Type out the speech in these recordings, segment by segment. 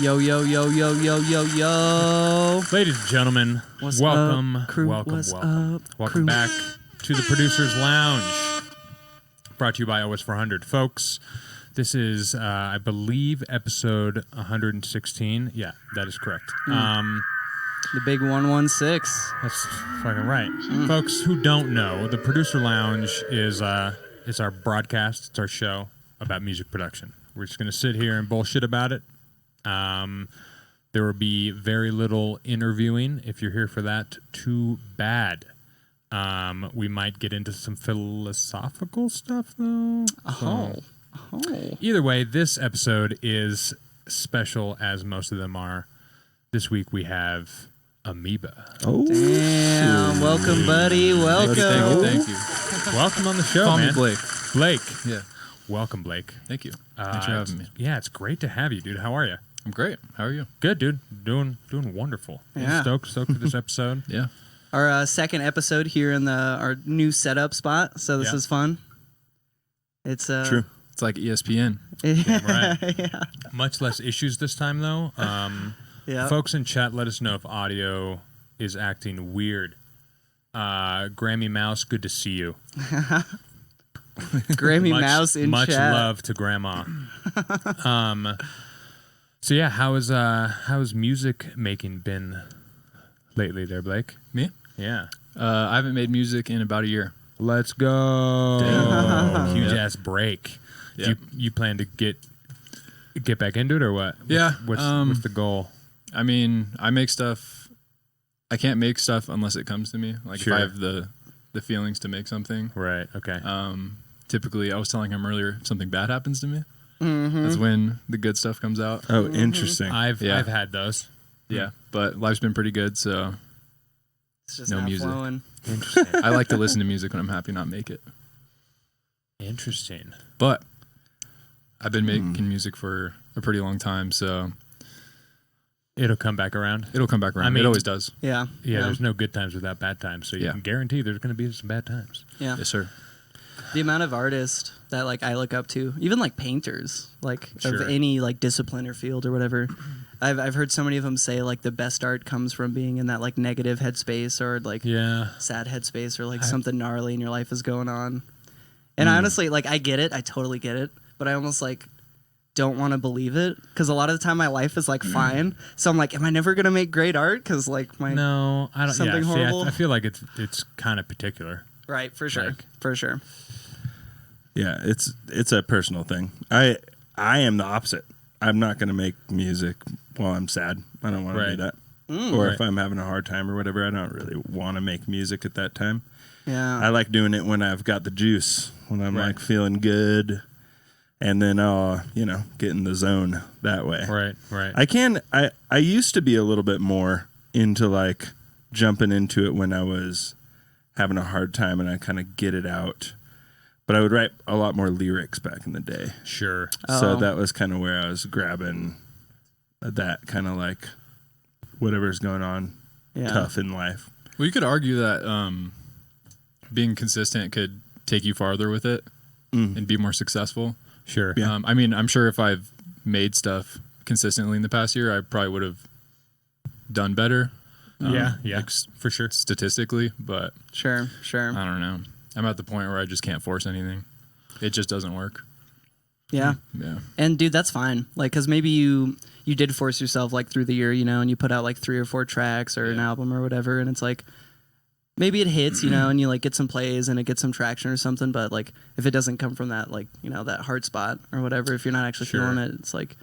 Yo, yo, yo, yo, yo, yo, yo. Ladies and gentlemen, What's welcome, up, crew? welcome, What's welcome. up, Welcome crew? back to the Producer's Lounge. Brought to you by OS 400. Folks, this is, I believe, episode 116. Yeah, that is correct. The big 116. That's fucking right. Folks who don't know, the Producer Lounge is our broadcast. It's our show about music production. We're just going to sit here and bullshit about it. There will be very little interviewing. If you're here for that, too bad. We might get into some philosophical stuff, though. Either way, this episode is special, as most of them are. This week we have Ameba. Oh, damn! Welcome, buddy. Welcome. Thank you. Welcome on the show, Call man. me Blake. Blake. Yeah. Welcome, Blake. Thank you. Thanks for having me. Yeah, it's great to have you, dude. How are you? I'm great. How are you? Good, dude. Doing wonderful. Yeah. Stoked for this episode. Yeah. Our second episode here in our new setup spot, so this is fun. It's True. It's like ESPN. Right. Yeah. Much less issues this time, though. Yeah. Folks in chat, let us know if audio is acting weird. Grammy Mouse, good to see you. Grammy Mouse in much chat. Much love to Grandma. So yeah, how has music making been lately there, Blake? Me? Yeah. I haven't made music in about a year. Let's go. Damn. Huge Yep. ass break. Yep. You plan to get back into it or what? Yeah. What's the goal? I mean, I make stuff. I can't make stuff unless it comes to me. Like Sure. if I have the feelings to make something. Right. Okay. Typically, I was telling him earlier, if something bad happens to me, Mm-hmm. that's when the good stuff comes out. Oh, interesting. I've had those. Yeah. But life's been pretty good, so It's just no not music. flowing. Interesting. I like to listen to music when I'm happy, not make it. Interesting. But I've been making music for a pretty long time, so It'll come back around. it'll come back around. I mean- it always does. Yeah. Yeah, there's no good times without bad times, so you Yeah. can guarantee there's going to be some bad times. Yeah. Yes, sir. The amount of artists that like I look up to, even like painters, like Sure. of any like discipline or field or whatever. I've heard so many of them say like the best art comes from being in that like negative headspace or like Yeah. sad headspace or like something gnarly in your life is going on. And I honestly, like, I get it. I totally get it. But I almost like don't want to believe it because a lot of the time my life is like fine. So I'm like, am I never gonna make great art? Because like my No, I don't. Something yeah, horrible? See, I feel like it's kind of particular. right for sure, Like- for sure. Yeah, it's a personal thing. I am the opposite. I'm not going to make music while I'm sad. I don't want to do Right. that. Or if Right. I'm having a hard time or whatever, I don't really want to make music at that time. Yeah. I like doing it when I've got the juice, when I'm Right. like feeling good, and then I'll, get in the zone that way. Right. I used to be a little bit more into like jumping into it when I was having a hard time and I kind of get it out. But I would write a lot more lyrics back in the day. Sure. So Oh. that was kind of where I was grabbing that kind of like whatever's going on Yeah. tough in life. Well, you could argue that being consistent could take you farther with it and be more successful. Sure. Yeah. I mean, I'm sure if I've made stuff consistently in the past year, I probably would have done better. Yeah. like, For sure. statistically, but Sure. I don't know. I'm at the point where I just can't force anything. It just doesn't work. Yeah. Yeah. And dude, that's fine. Like, cause maybe you did force yourself like through the year, and you put out like 3 or 4 tracks or an album or whatever, and it's like maybe it hits, and you like get some plays and it gets some traction or something. But like if it doesn't come from that like that heart spot or whatever, if you're not actually Sure. feeling it, it's like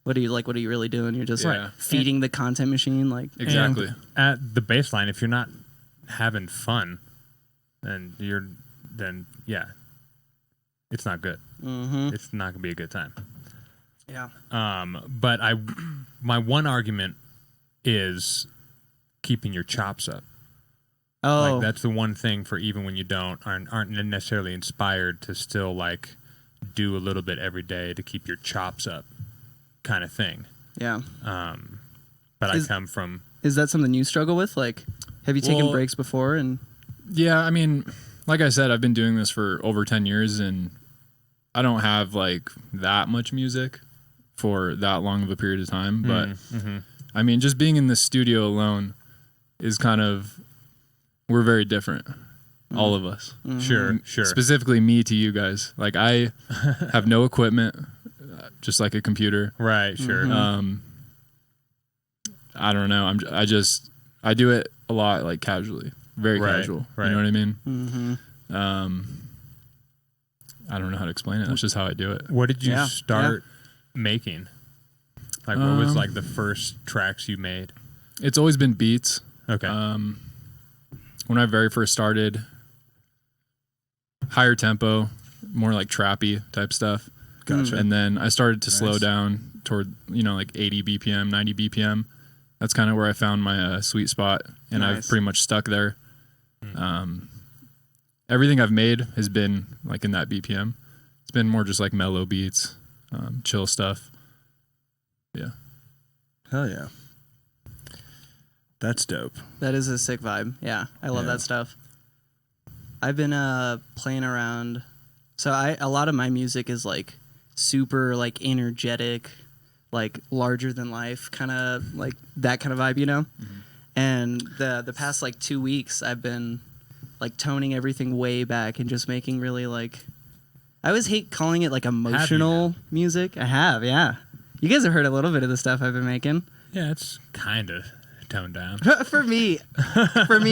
what are you really doing? You're just Yeah. feeding the content machine. Like Exactly. And at the baseline, if you're not having fun, then it's not good. It's not gonna be a good time. yeah. But my one argument is keeping your chops up. Oh, Like that's the one thing for even when you aren't necessarily inspired to still like do a little bit every day to keep your chops up, kind of thing. yeah. But Is- I come from Is that something you struggle with? Like, have you taken Well- breaks before? And Yeah, I mean, like I said, I've been doing this for over 10 years and I don't have like that much music. for that long of a period of time. But mm-hmm. I mean, just being in the studio alone is kind of, we're very different. All of us. Sure. Specifically me to you guys. Like I have no equipment, just like a computer. Right. Sure. I don't know. I do it a lot like casually, very casual. Right. You know what I mean? Mm-hmm. I don't know how to explain it. That's just how I do it. What did you start making? Like, what was like the first tracks you made? It's always been beats. Okay. When I very first started, higher tempo, more like trappy type stuff. Gotcha. And then I started to slow down toward, like 80 BPM, 90 BPM. That's kind of where I found my sweet spot, and I've pretty much stuck there. Everything I've made has been like in that BPM. It's been more just like mellow beats, chill stuff. Yeah. Hell yeah. That's dope. That is a sick vibe. Yeah, I love that stuff. I've been playing around. So a lot of my music is like super like energetic, like larger than life, kind of like that kind of vibe, And the past like 2 weeks, I've been like toning everything way back and just making really like, I always hate calling it like emotional music. I have, yeah. You guys have heard a little bit of the stuff I've been making. Yeah, it's kind of toned down. for me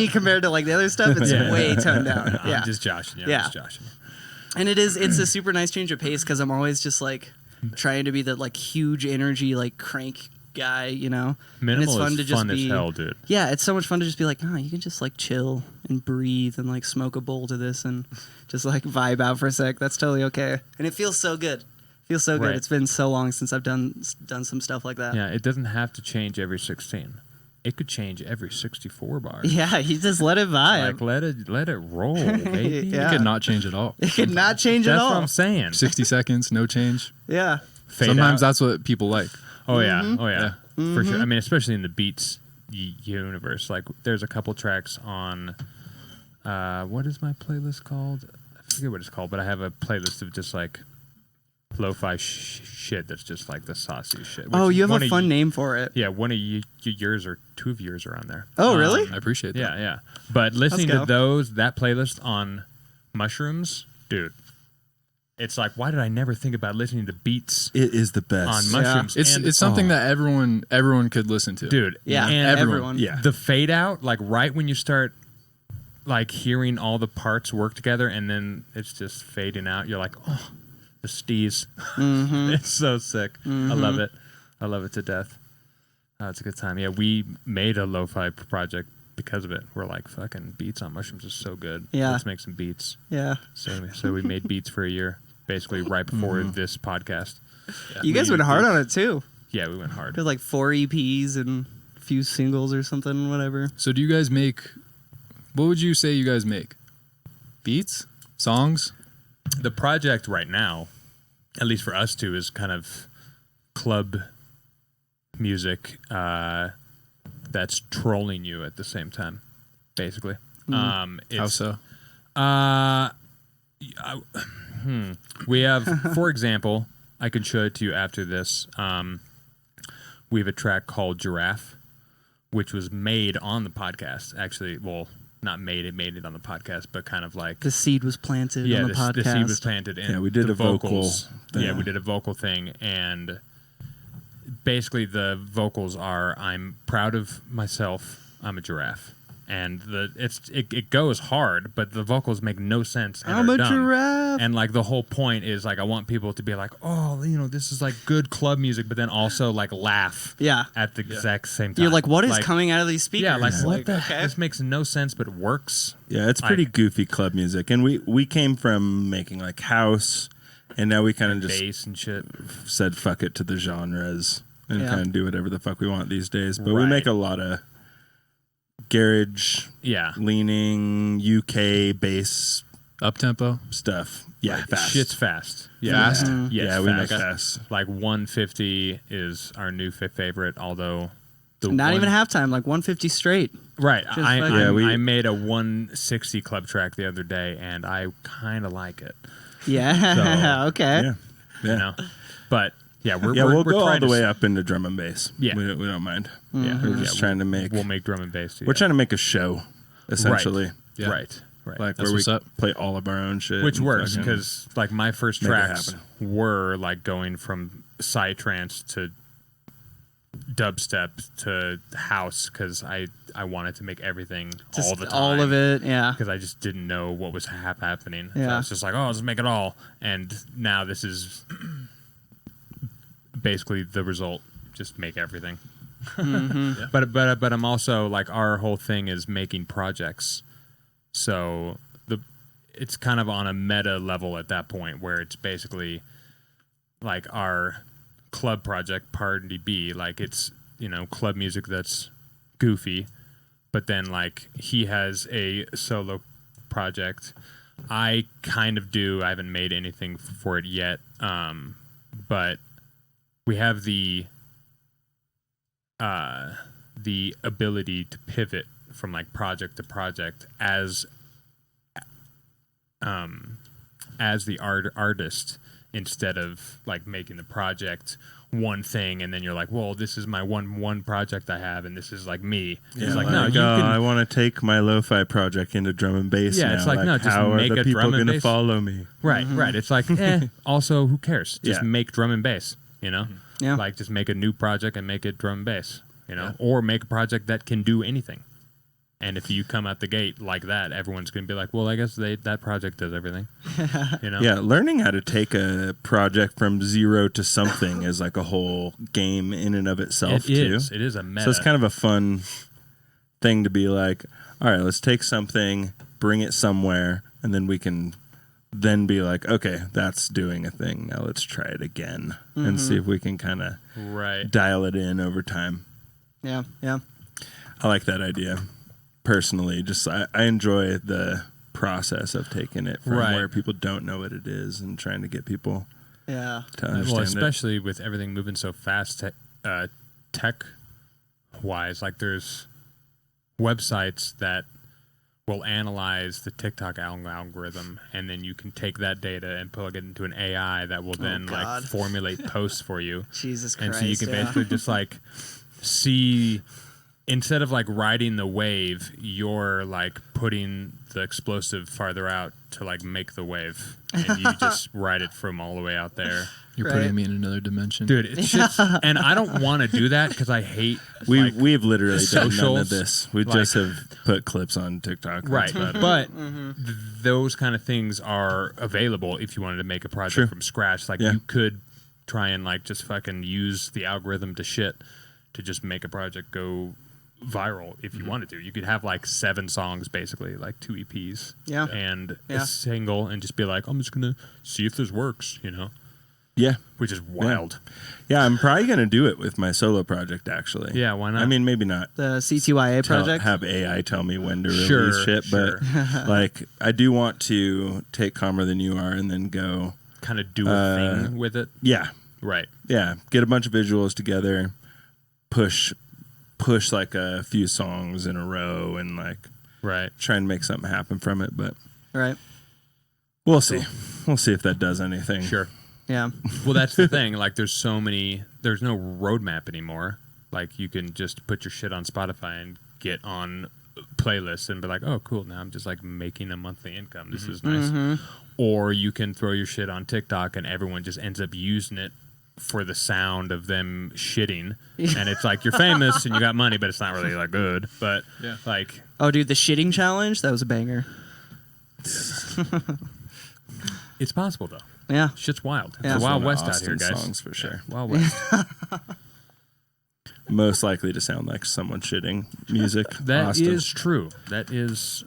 compared to like the other stuff, it's way toned down. I'm just joshing you. I'm just joshing you. And it's a super nice change of pace because I'm always just like trying to be the like huge energy like crank guy, Minimal and it's fun is to just fun as hell, dude. Yeah, it's so much fun to just be like, you can just like chill and breathe and like smoke a bowl to this and just like vibe out for a sec. That's totally okay, and it feels so good. Feels so good. Right. It's been so long since I've done some stuff like that. Yeah, it doesn't have to change every 16. It could change every 64 bars. Yeah, you just let it vibe. Like let it roll, baby. Yeah. It could not change at all. It could not change at That's all. what I'm saying. 60 seconds, no change. Yeah. Fade Sometimes out. that's what people like. Oh yeah, for sure. I mean, especially in the beats universe. Like, there's a couple tracks on. What is my playlist called? I forget what it's called, but I have a playlist of just like lo-fi shit that's just like the saucy shit. Oh, you have a fun name for it. Yeah, one of yours or two of yours are on there. Oh, really? I appreciate that. Yeah. But listening to that playlist on mushrooms, dude, it's like, why did I never think about listening to beats It is the best. on mushrooms? It's something that everyone could listen to. Dude, Yeah, and everyone. Yeah. the fade out, like right when you start like hearing all the parts work together and then it's just fading out, you're like, oh, the steez. It's so sick. I love it. I love it to death. It's a good time. Yeah, we made a lo-fi project because of it. We're like, fucking beats on mushrooms is so good. Yeah. Let's make some beats. Yeah. So we made beats for a year, basically right before this podcast. You guys went hard on it too. Yeah, we went hard. There's like 4 EPs and a few singles or something, whatever. So do you guys make, what would you say you guys make? Beats? Songs? The project right now, at least for us two, is kind of club music that's trolling you at the same time, basically. How so? We have, for example, I can show it to you after this. We have a track called Giraffe, which was made on the podcast. Actually, well, not made it on the podcast, but kind of like The seed was planted on the podcast. the seed was planted in we did the a vocal vocals. thing. Yeah, we did a vocal thing, and basically the vocals are, I'm proud of myself, I'm a giraffe. And it goes hard, but the vocals make no sense. And I'm are a dumb. giraffe. And like the whole point is like I want people to be like, oh, this is like good club music, but then also like laugh. Yeah. At the exact same time. You're like, what is coming out of these speakers? Yeah, like what the okay. This makes no sense, but it works. Yeah, it's pretty goofy club music. And we came from making like house, and now we kind of just Bass and shit. said fuck it to the genres and Yeah. kind of do whatever the fuck we want these days. But we Right. make a lot of garage Yeah. leaning UK bass Up-tempo? stuff. Yeah, Like, fast. Shit's fast. Yeah. Fast? Yes, Yeah, we make fast. fast. Like 150 is our new favorite, although Not even halftime, like 150 straight. Right. Just fucking- I made a 160 club track the other day, and I kind of like it. Yeah. So- okay. Yeah. You know, but we'll go all trying the to way up into drum and bass. Yeah. We don't mind. Yeah, We're just trying to make. We'll make drum and bass. We're trying to make a show, essentially. Yeah. Right. Like That's where we what's up. play all of our own shit, Which and works fucking because like my first make it tracks happen. were like going from psytrance to dubstep to house because I wanted to make everything all the time. All of it, yeah. Because I just didn't know what was happening. So Yeah. I was just like, oh, let's make it all. And now this is basically the result. Just make everything. Mm-hmm. But I'm also like, our whole thing is making projects. So it's kind of on a meta level at that point where it's basically like our club project, Party B, like it's, club music that's goofy, but then like he has a solo project. I kind of do. I haven't made anything for it yet, but we have the ability to pivot from like project to project as the artist, instead of like making the project one thing and then you're like, well, this is my one project I have and this is like me. It's like, no, you can. I want to take my lo-fi project into drum and bass. Yeah, now. it's like, no, just how make are the a people drum and gonna bass. follow me? Right. It's like, also, who cares? Just Yeah. make drum and bass, Yeah. Like, just make a new project and make it drum and bass, or make a project that can do anything. And if you come out the gate like that, everyone's going to be like, well, I guess that project does everything. Yeah, learning how to take a project from zero to something is like a whole game in and of itself, too. It is a meta. So it's kind of a fun thing to be like, all right, let's take something, bring it somewhere, and then we can then be like, okay, that's doing a thing. Now let's try it again and see if we can kind of dial it in over time. Yeah. I like that idea. Personally, just I enjoy the process of taking it from where people don't know what it is and trying to get people to understand well, it. especially with everything moving so fast tech wise, like there's websites that will analyze the TikTok algorithm, and then you can take that data and plug it into an AI that will then like formulate posts for you. Jesus Christ. And so you can basically just like see, instead of like riding the wave, you're like putting the explosive farther out to like make the wave, and you just ride it from all the way out there. You're putting me in another dimension, dude. It's just, and I don't want to do that because I hate. We've literally done none socials, of this. We just have put clips on TikTok. Right, That's about it. but those kind of things are available if you wanted to make a project from scratch. Like you could try and like just fucking use the algorithm to just make a project go viral if you wanted to. You could have like 7 songs, basically like 2 EPs, and a single, and just be like, I'm just gonna see if this works, Yeah, which is wild. Yeah, I'm probably gonna do it with my solo project. Actually, Yeah, why not? I mean, maybe not. The CTYA project. Have AI tell me when to release shit, but like I do want to take Calmer Than You Are and then go kind of do a thing with it. Yeah, Right. yeah. Get a bunch of visuals together, push like a few songs in a row, and like try and make something happen from it. But Right. we'll see. We'll see if that does anything. Sure. Yeah. Well, that's the thing. Like, there's no roadmap anymore. Like, you can just put your shit on Spotify and get on playlists and be like, oh, cool. Now I'm just like making a monthly income. This is nice. Or you can throw your shit on TikTok and everyone just ends up using it for the sound of them shitting. And it's like, you're famous and you got money, but it's not really like good. But like, oh, dude, the shitting challenge, that was a banger. it's possible though. Yeah. Shit's wild. Yeah. It's a Wild One of West out here, Austin's guys. songs for sure. Wild West. Most likely to sound like someone shitting music. That Austin. is true. That is.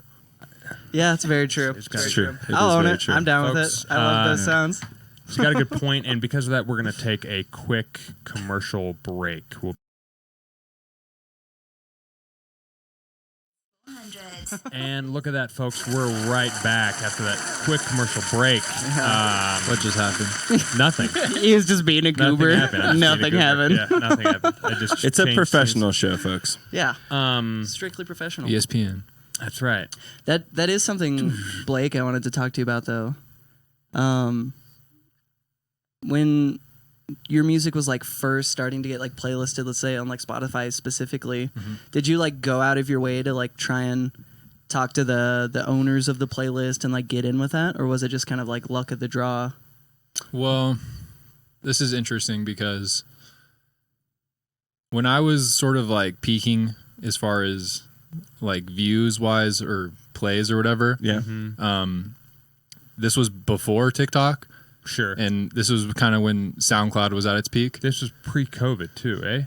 Yeah, it's very true. It's Very true. It I'll is own very it. true. I'm down Folks, with it. I love those sounds. So you got a good point, and because of that, we're going to take a quick commercial break. And look at that, folks. We're right back after that quick commercial break. What just happened? Nothing. He was just being a Nothing goober. happened. I'm just Nothing being a goober. happened. Yeah, nothing happened. I just It's a changed professional show, folks. Yeah. things. Strictly professional. ESPN. That's right. That is something, Blake, I wanted to talk to you about, though. When your music was like first starting to get like playlisted, let's say on like Spotify specifically, did you like go out of your way to like try and talk to the owners of the playlist and like get in with that, or was it just kind of like luck of the draw? Well, this is interesting because when I was sort of like peaking as far as like views wise or plays or whatever, this was before TikTok. Sure. And this was kind of when SoundCloud was at its peak. This was pre-COVID too, eh?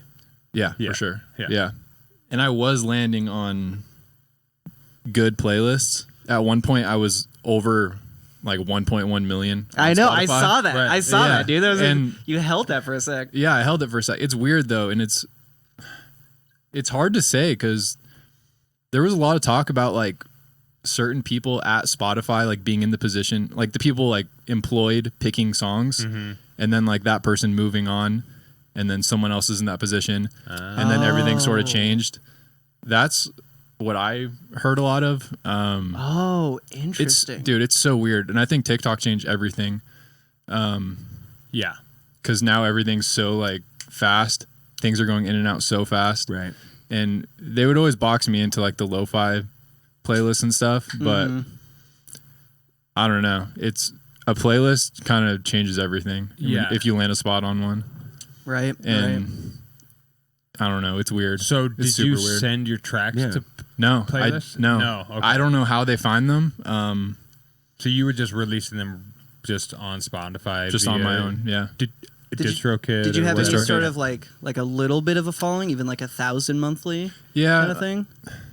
Yeah, Yeah. for sure. Yeah. Yeah. And I was landing on good playlists. At one point, I was over like 1.1 million. on I know. I Spotify. saw that. Right. I saw Yeah. that, dude. That was And- you held that for a sec. Yeah, I held it for a sec. It's weird though, and it's hard to say because there was a lot of talk about like certain people at Spotify like being in the position, like the people like employed picking songs, and then like that person moving on, and then someone else is in that position, and then everything sort of changed. That's what I heard a lot of. Oh, It's interesting. dude, it's so weird, and I think TikTok changed everything. Yeah. Because now everything's so like fast. Things are going in and out so fast. Right. And they would always box me into like the lo-fi playlists and stuff, but I don't know. It's a playlist kind of changes everything. Yeah. If you land a spot on one. Right. And I don't know. It's weird. So It's did super you weird. send your tracks Yeah. to No, playlists? no. No, okay. I don't know how they find them. So you were just releasing them just on Spotify? Just on via my own. Yeah. DistroKid? Did you or have any whatever? sort of like a little bit of a following, even like 1,000 monthly Yeah. kind of thing?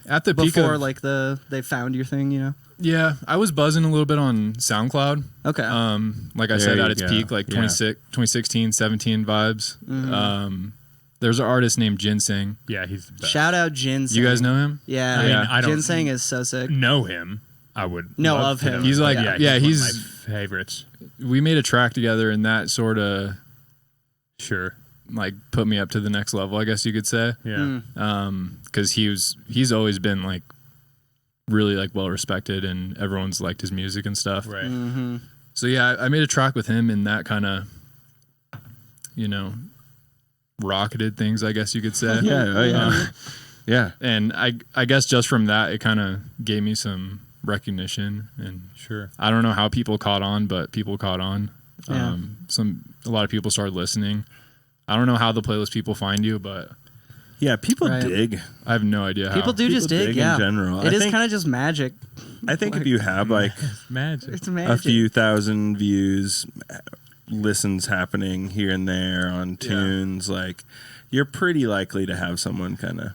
At the peak Before of, like they found your thing, you know? yeah, I was buzzing a little bit on SoundCloud. Okay. Like I There said, you at its go. peak, like Yeah. 2016, 17 vibes. There's an artist named Ginseng. Yeah, he's the best. Shout out Janzen. You guys know him? Yeah. I mean, I don't Ginseng is so sick. know him. I would No, love of to him. know He's like, yeah, yeah, he's he's- one of my favorites. We made a track together, and that sort of Sure. like put me up to the next level, I guess you could say. Yeah. Because he's always been like really like well respected, and everyone's liked his music and stuff. Right. Mm-hmm. So yeah, I made a track with him, and that kind of, rocketed things, I guess you could say. Yeah. Oh, yeah. Yeah. And I guess just from that, it kind of gave me some recognition, and Sure. I don't know how people caught on, but people caught on. Yeah. A lot of people started listening. I don't know how the playlist people find you, but Yeah. People Right. dig. I have no idea how. People do just dig, dig yeah. in general. It I is think- kind of just magic. I think if you have like Magic. It's magic. a few thousand views, listens happening here and there on tunes, like you're pretty likely to have someone kind of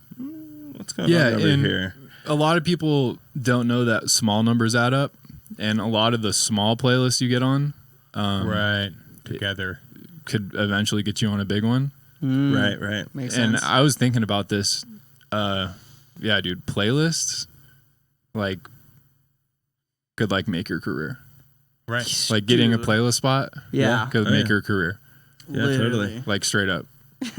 what's going on over and here. a lot of people don't know that small numbers add up, and a lot of the small playlists you get on Right. Together. could eventually get you on a big one. Right. Right. Makes And sense. I was thinking about this. Yeah, dude, playlists like could like make your career. Right. Like getting a Dude. playlist spot, Yeah. could Oh, make yeah. your career. Yeah. Literally. Totally. Like straight up.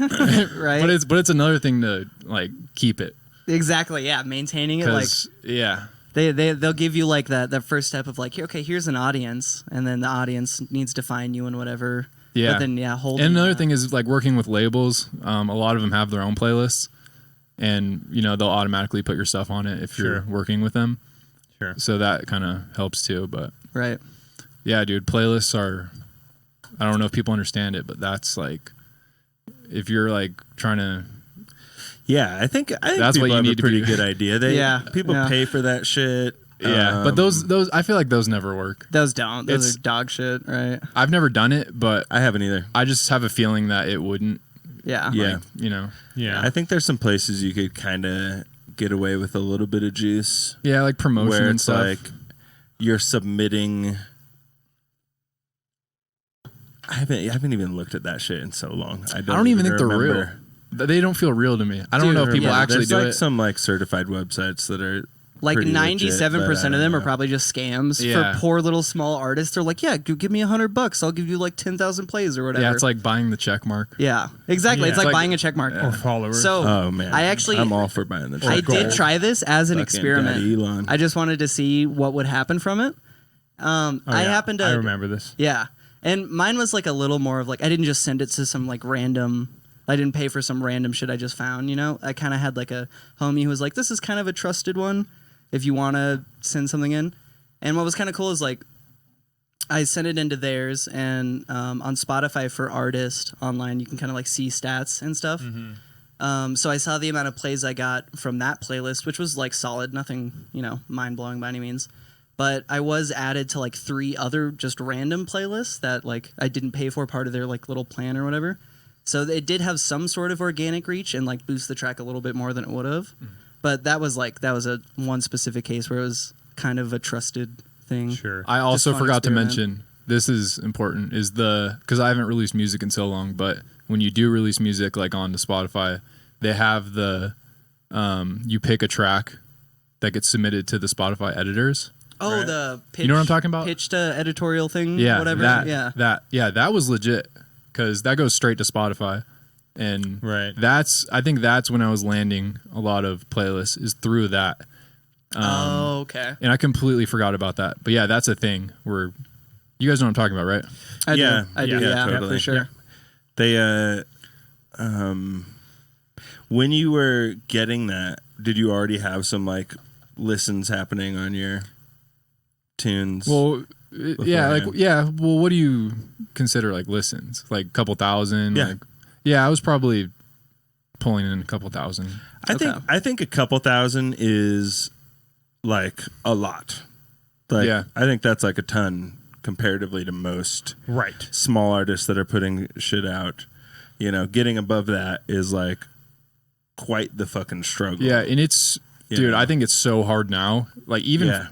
Right. But it's another thing to like keep it, Exactly. Yeah. Maintaining it, like because yeah, they'll give you like that first step of like, okay, here's an audience, and then the audience needs to find you and whatever. yeah. But then holding And another that. thing is like working with labels. A lot of them have their own playlists, and they'll automatically put your stuff on it if you're Sure. working with them. Sure. So that kind of helps too. But Right. yeah, dude, playlists are. I don't know if people understand it, but that's like, if you're like trying to. Yeah, I think That's people what you have need a to pretty be- good idea. People Yeah. pay for that shit. Yeah, but those I feel like those never work. Those don't. Those It's- are dog shit. Right. I've never done it, but I haven't either. I just have a feeling that it wouldn't. Yeah. Yeah. Like, Yeah. I think there's some places you could kind of get away with a little bit of juice Yeah, like promotion where and it's stuff. like you're submitting. I haven't even looked at that shit in so long. I don't even think they're real. remember. They don't feel real to me. I don't know if people yeah, actually There's do like it. some like certified websites that are Like pretty legit, 97% but of them I are don't know. probably just scams Yeah. for poor little small artists. They're like, yeah, give me $100. I'll give you like 10,000 plays or whatever. Yeah, it's like buying the check mark. Yeah, exactly. Yeah. It's like Like- buying a check mark. Or followers. So Oh man, I'm all for buying the. I check. did try this as an Fucking experiment. Daddy Elon. I just wanted to see what would happen from it. I happened to I remember this. Yeah. And mine was like a little more of like, I didn't just send it to some like random, I didn't pay for some random shit I just found, you know? I kind of had like a homie who was like, this is kind of a trusted one if you want to send something in. And what was kind of cool is like, I sent it into theirs, and on Spotify for artists online, you can kind of like see stats and stuff. So I saw the amount of plays I got from that playlist, which was like solid, nothing, you know, mind blowing by any means. But I was added to like 3 other just random playlists that like I didn't pay for, part of their like little plan or whatever. So it did have some sort of organic reach and like boost the track a little bit more than it would have. But that was a one specific case where it was kind of a trusted thing. Sure. I also fun forgot to experiment. mention, this is important, is because I haven't released music in so long, but when you do release music like onto Spotify, they have the you pick a track that gets submitted to the Spotify editors. Oh, Right. the pitch, You know what I'm talking about? Pitch to editorial thing, Yeah, whatever. that was legit because that goes straight to Spotify, and Right. I think that's when I was landing a lot of playlists is through that. Oh, okay. And I completely forgot about that. But yeah, that's a thing where you guys know what I'm talking about, right? I do. Yeah. I do. Yeah, Yeah, totally. for sure. They when you were getting that, did you already have some like listens happening on your tunes? Well, Beforehand. Well, what do you consider like listens? Like a couple thousand? Yeah. Like, I was probably pulling in a couple thousand. I think a couple thousand is like a lot. Like, Yeah. I think that's like a ton comparatively to most Right. small artists that are putting shit out. You know, getting above that is like quite the fucking struggle. Yeah, and it's You dude, know? I think it's so hard now. Like even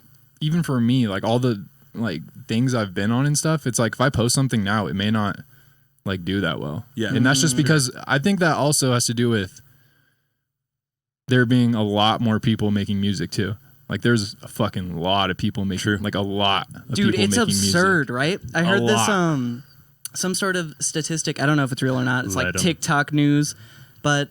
for me, like all the like things I've been on and stuff, it's like if I post something now, it may not like do that well. Yeah. And that's just because I think that also has to do with there being a lot more people making music too. Like there's a fucking lot of people making like a lot of Dude, people it's making absurd, music. right? I heard this lot. some sort of statistic. I don't know if it's real or not. It's Let like 'em. TikTok news, but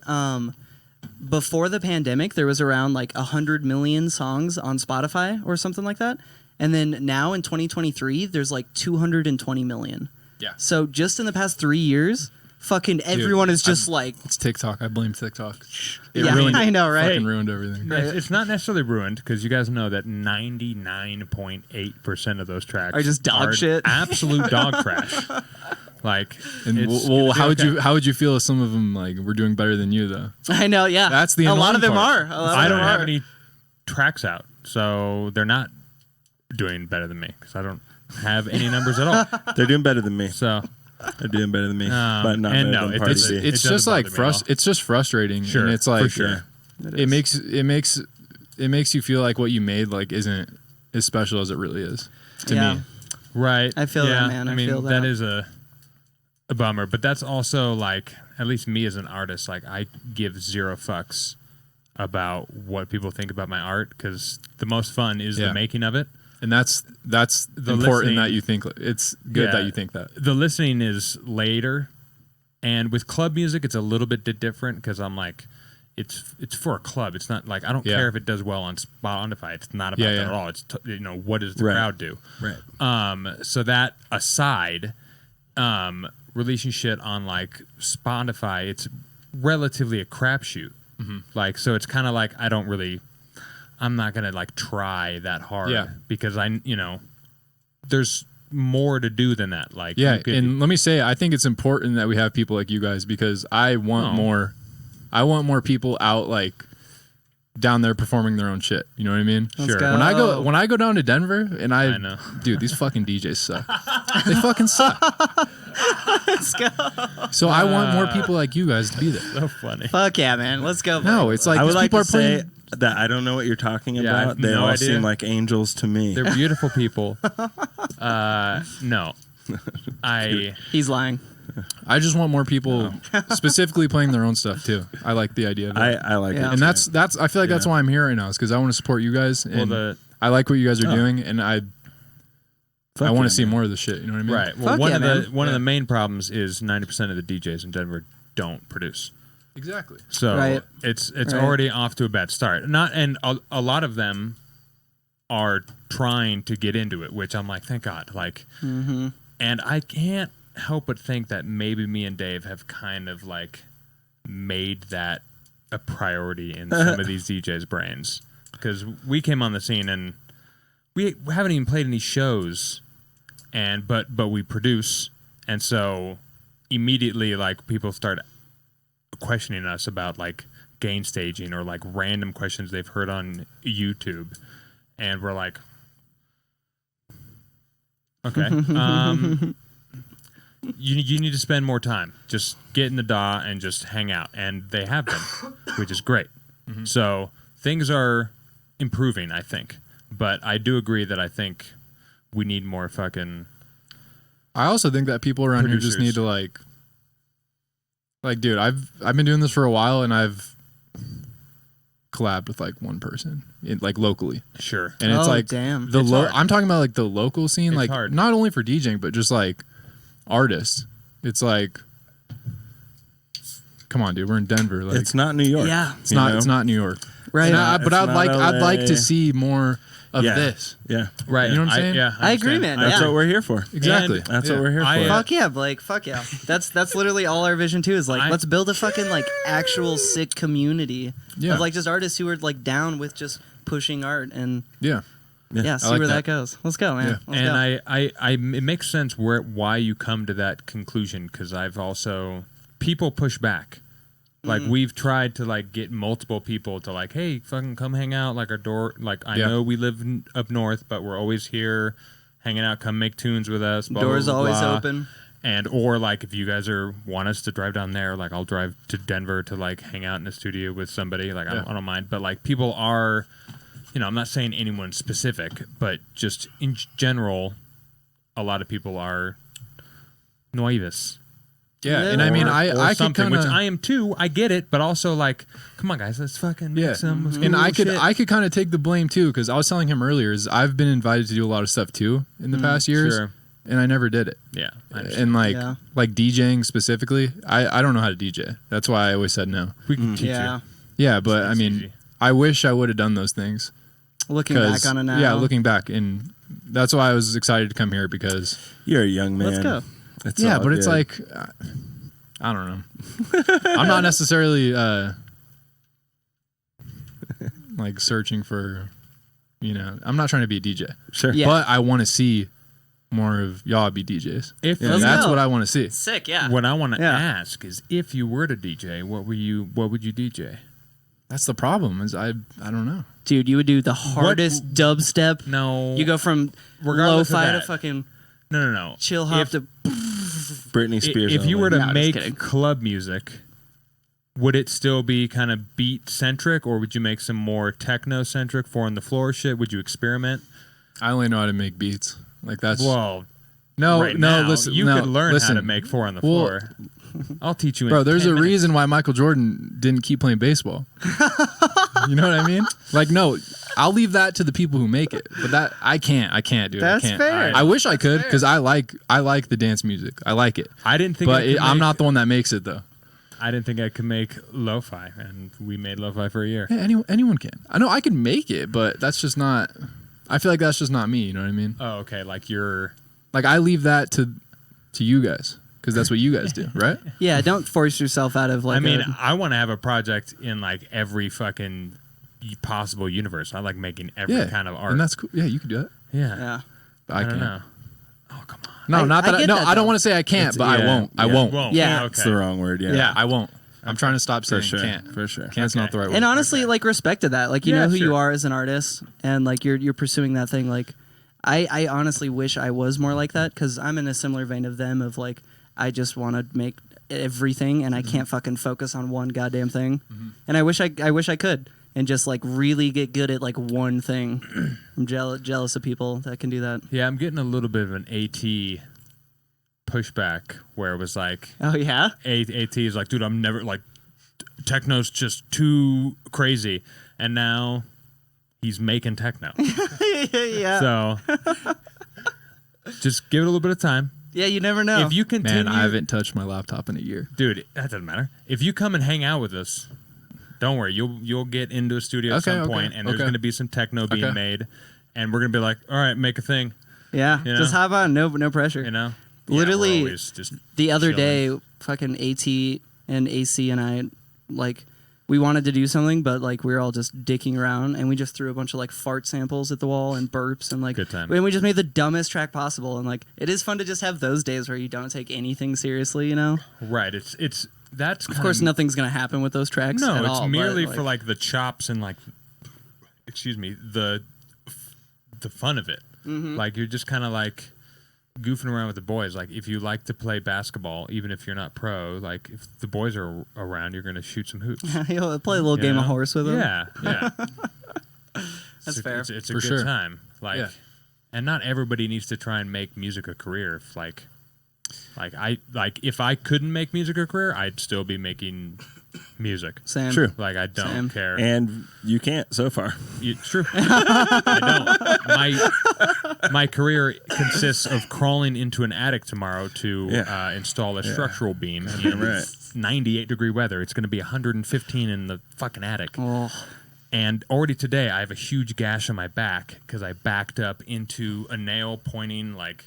before the pandemic, there was around like 100 million songs on Spotify or something like that, and then now in 2023, there's like 220 million. Yeah. So just in the past 3 years, fucking everyone is just like, It's TikTok. I blame TikTok. It yeah, ruined, I know, right? fucking ruined everything. It's not necessarily ruined because you guys know that 99.8% of those tracks Are just dog shit. absolute dog trash. Like, And it's well, gonna be okay. how would you feel if some of them like were doing better than you though? I know, yeah. That's the a lot of annoying them part. are. A lot of I them don't have are. any tracks out, so they're not doing better than me because I don't have any numbers at all. They're doing better than me. So They're doing better than me. But not and better no, than it Party doesn't- B. it It's doesn't just like bother me at all. it's just frustrating. Sure, and it's for like sure. it makes you feel like what you made like isn't as special as it really is to Yeah. me. Right. I feel that, yeah, man. I I mean, feel that that. is a bummer, but that's also like, at least me as an artist, like I give zero fucks about what people think about my art because the most fun is Yeah. the making of it. And that's The important listening- that you think it's good Yeah. that you think that. The listening is later, and with club music, it's a little bit different because I'm like, it's for a club. It's not like I don't Yeah. care if it does well on Spotify. It's not about Yeah, that yeah. at all. It's what does the Right. crowd do? Right. So that aside, releasing shit on like Spotify, it's relatively a crapshoot. Like, so it's kind of like I'm not gonna like try that hard. Yeah. Because there's more to do than that. Like, Yeah, you could- and let me say, I think it's important that we have people like you guys because I want more people out like down there performing their own shit. You know what I mean? Let's Sure. go. When I go down to Denver and I know. dude, these fucking DJs suck. They fucking suck. Let's go. So I want more people like you guys to be there. so funny. Fuck yeah, man. Let's go. No, it's like I would these like people to are playing. say that I don't know what you're talking Yeah, I about. have They no all idea. seem like angels to me. They're beautiful people. No. He's lying. I just want more people specifically playing their own stuff too. I like the idea of it. I like Yeah. it. And that's I feel like that's Yeah. why I'm here right now is because I want to support you guys and the- I like what you guys are Oh. doing and I Fuck want yeah, to see man. more of this shit. You know what I mean? Right. Well, Fuck one yeah, of the man. of the main problems is 90% of the DJs in Denver don't produce. Exactly. So Right. it's Right. already off to a bad start. A lot of them are trying to get into it, which I'm like, thank God. Like, And I can't help but think that maybe me and Dave have kind of like made that a priority in some of these DJs' brains. Because we came on the scene and we haven't even played any shows, and but we produce, and so immediately like people start questioning us about like gain staging or like random questions they've heard on YouTube, and we're like, okay, you need to spend more time. Just get in the DAW and just hang out, and they have been, which is great. So things are improving, I think, but I do agree that I think we need more fucking. I also think that people around here just need to like, dude, I've been doing this for a while, and I've collabed with like one person, like locally. Sure. And it's like damn. the hard. I'm talking about like the local scene, It's like hard. not only for DJing but just like artists. It's like, come on, dude, we're in Denver. Like It's not New York. Yeah. it's not New York, Right. But I'd like LA. to see more of Yeah. this. Yeah. Right. You know what I'm saying? I agree, understand. man. That's Yeah. what we're here for. Exactly. That's what we're here I, for. Fuck yeah, Blake. Fuck yeah. That's literally all our vision too. Is like, let's build a fucking like actual sick community Yeah. of like just artists who are like down with just pushing art and Yeah. see like where that that. goes. Let's go, man. Yeah. Let's And go. it makes sense why you come to that conclusion, because I've also people push back. Like we've tried to like get multiple people to like, hey, fucking come hang out. Like our door, like I know we live up north, but we're always here, hanging out. Come make tunes with us. Blah, Doors blah, blah, always blah. open. And or like if you guys want us to drive down there, like I'll drive to Denver to like hang out in the studio with somebody. Like I don't mind. But like people are, I'm not saying anyone specific, but just in general, a lot of people are nuevas. Yeah. And I mean, Or I could something, kind of, which I am too. I get it, but also like, come on, guys, let's fucking make some. and cool I shit. could kind of take the blame too, because I was telling him earlier is I've been invited to do a lot of stuff too in the past years, Sure. and I never did it. Yeah, I understand. And Yeah. like DJing specifically, I don't know how to DJ. That's why I always said no. we can teach Yeah. you. Yeah, but I It's mean, easy. I wish I would have done those things. Looking back on it now. Yeah, looking back, and that's why I was excited to come here because You're a young man. Let's go. It's yeah, all but it's good. like I don't know. I'm not necessarily like searching for, I'm not trying to be a DJ. Sure. Yeah. But I want to see more of y'all be DJs. If Let's That's go. what I want to see. Sick, yeah. what I want to Yeah. ask is, if you were to DJ, what would you DJ? That's the problem. Is I don't know. Dude, you would do the hardest dubstep. No, You go from Regardless of lo-fi to that. fucking no. chill hop If- to Britney Spears. If you only. were to No, just make kidding. club music, would it still be kind of beat centric, or would you make some more techno centric, four on the floor shit? Would you experiment? I only know how to make beats. Like that's Well, no, right no. now, Listen, you no, could learn listen, how to make four on the Well, floor. I'll teach you. Bro, in there's 10 a minutes. reason why Michael Jordan didn't keep playing baseball. You know what I mean? Like, no, I'll leave that to the people who make it. But that I can't, dude. That's I can't. fair. I wish I could because I like the dance music. I like it. I didn't think, But I could I'm make- not the one that makes it though. I didn't think I could make lo-fi, and we made lo-fi for a year. Yeah, anyone can. I know I can make it, but that's just not. I feel like that's just not me. You know what I mean? Oh, okay. Like you're. Like I leave that to you guys because that's what you guys do, right? yeah. Don't force yourself out of like. I mean, I want to have a project in like every fucking possible universe. I like making every Yeah, kind of art. and that's cool. Yeah, you can do that. yeah. yeah. But I I don't can't. know. Oh, come on. No, not that. I get No, that, I don't though. want to say I can't, but I yeah, won't. I yeah. won't. Won't. Yeah. Okay. It's the wrong word. Yeah. Yeah, I won't. I'm trying to stop saying For sure. can't. For sure. Can't's not the right word. And honestly, like respect to that. Like you Yeah, know who sure. you are as an artist, and like you're pursuing that thing. Like I honestly wish I was more like that because I'm in a similar vein of them. Of like I just want to make everything, and I can't fucking focus on one goddamn thing. And I wish I could, and just like really get good at like one thing. I'm jealous of people that can do that. Yeah, I'm getting a little bit of an AT pushback where it was like, Oh yeah. AT is like, dude, I'm never like, techno's just too crazy. And now he's making techno. yeah. So just give it a little bit of time. Yeah. You never know. If you continue, Man, I haven't touched my laptop in a year. dude, that doesn't matter. If you come and hang out with us, don't worry, you'll get into a studio at Okay, some okay, point, and there's okay. going to be some techno being Okay. made, and we're going to be like, all right, make a thing, yeah. you know? Just hop on. No pressure. you know? Literally, we're always just the other chilling. day, fucking AT and AC and I, like, we wanted to do something, but like we were all just dicking around, and we just threw a bunch of like fart samples at the wall and burps and like. Good time. And we just made the dumbest track possible, and like it is fun to just have those days where you don't take anything seriously, you know. Right. It's that's Of course, nothing's gonna happen with those tracks. No, at it's all, but, merely for like the chops and like, excuse me, the fun of it. Mm-hmm. Like you're just kind of like goofing around with the boys. Like if you like to play basketball, even if you're not pro, like if the boys are around, you're gonna shoot some hoops. You'll play a little You game of know? horse with them. Yeah, yeah. That's fair. It's a For good sure. time. Like, Yeah. and not everybody needs to try and make music a career. If if I couldn't make music a career, I'd still be making music. Same. True. Like I don't Same. care. And you can't so far. It's true. I don't. My career consists of crawling into an attic tomorrow to Yeah. install a structural beam. In Right. 98-degree weather. It's going to be 115 in the fucking attic. Oh, And already today, I have a huge gash on my back because I backed up into a nail pointing like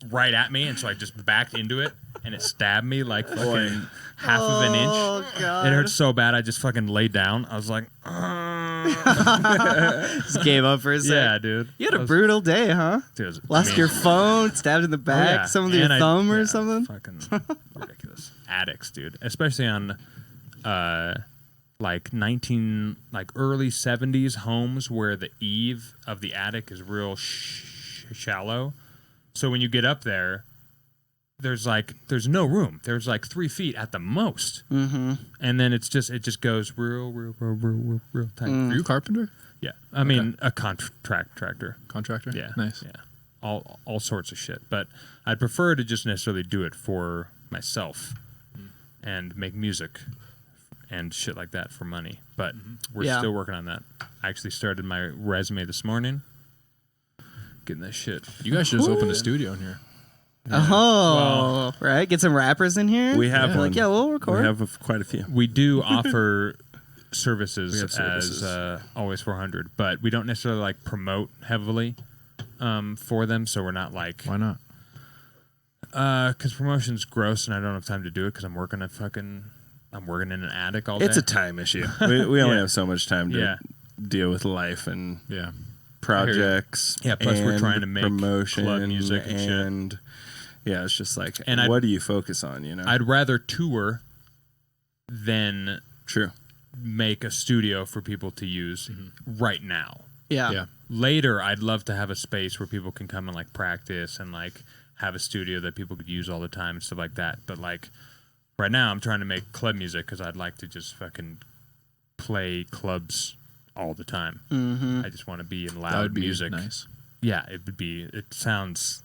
right at me, and so I just backed into it, and it stabbed me like fucking half of an inch. oh god. It hurt so bad, I just fucking laid down. I was like, Just gave up for a sec. yeah, dude. You had I a was- brutal day, huh? dude, it was- Lost I mean, your phone, stabbed in the oh, back, yeah. some with your And thumb or yeah, something. Fucking ridiculous. Addicts, dude. Especially on like early 70s homes where the eave of the attic is real shallow. So when you get up there, there's no room. There's like 3 feet at the most. Mm-hmm. And then it just goes real tight. Are you a carpenter? Yeah. I mean, a contractor. Contractor? Yeah. Nice. Yeah. All sorts of shit. But I'd prefer to just necessarily do it for myself and make music and shit like that for money. But we're Yeah. still working on that. I actually started my resume this morning. Getting that shit. You guys should just open a studio in here. Oh, right. Get some rappers in here. We have one. Like, yeah, we'll record. We have quite a few. We do offer services, We have services. as Always 400, but we don't necessarily like promote heavily for them. So we're not like, Why not? because promotion's gross and I don't have time to do it because I'm working in an attic all day. It's a time issue. We only Yeah. have so much time to Yeah. deal with life and Yeah. projects. Yeah, plus we're and trying to make promotion club music and shit. and yeah, it's just like, And what do you focus on? You know, I'd rather tour than true. make a studio for people to use right now. yeah. Yeah. Later, I'd love to have a space where people can come and like practice and like have a studio that people could use all the time and stuff like that. But like right now, I'm trying to make club music because I'd like to just fucking play clubs all the time. Mm-hmm. I just want to be in That loud would be music. nice. Yeah, it would be. It sounds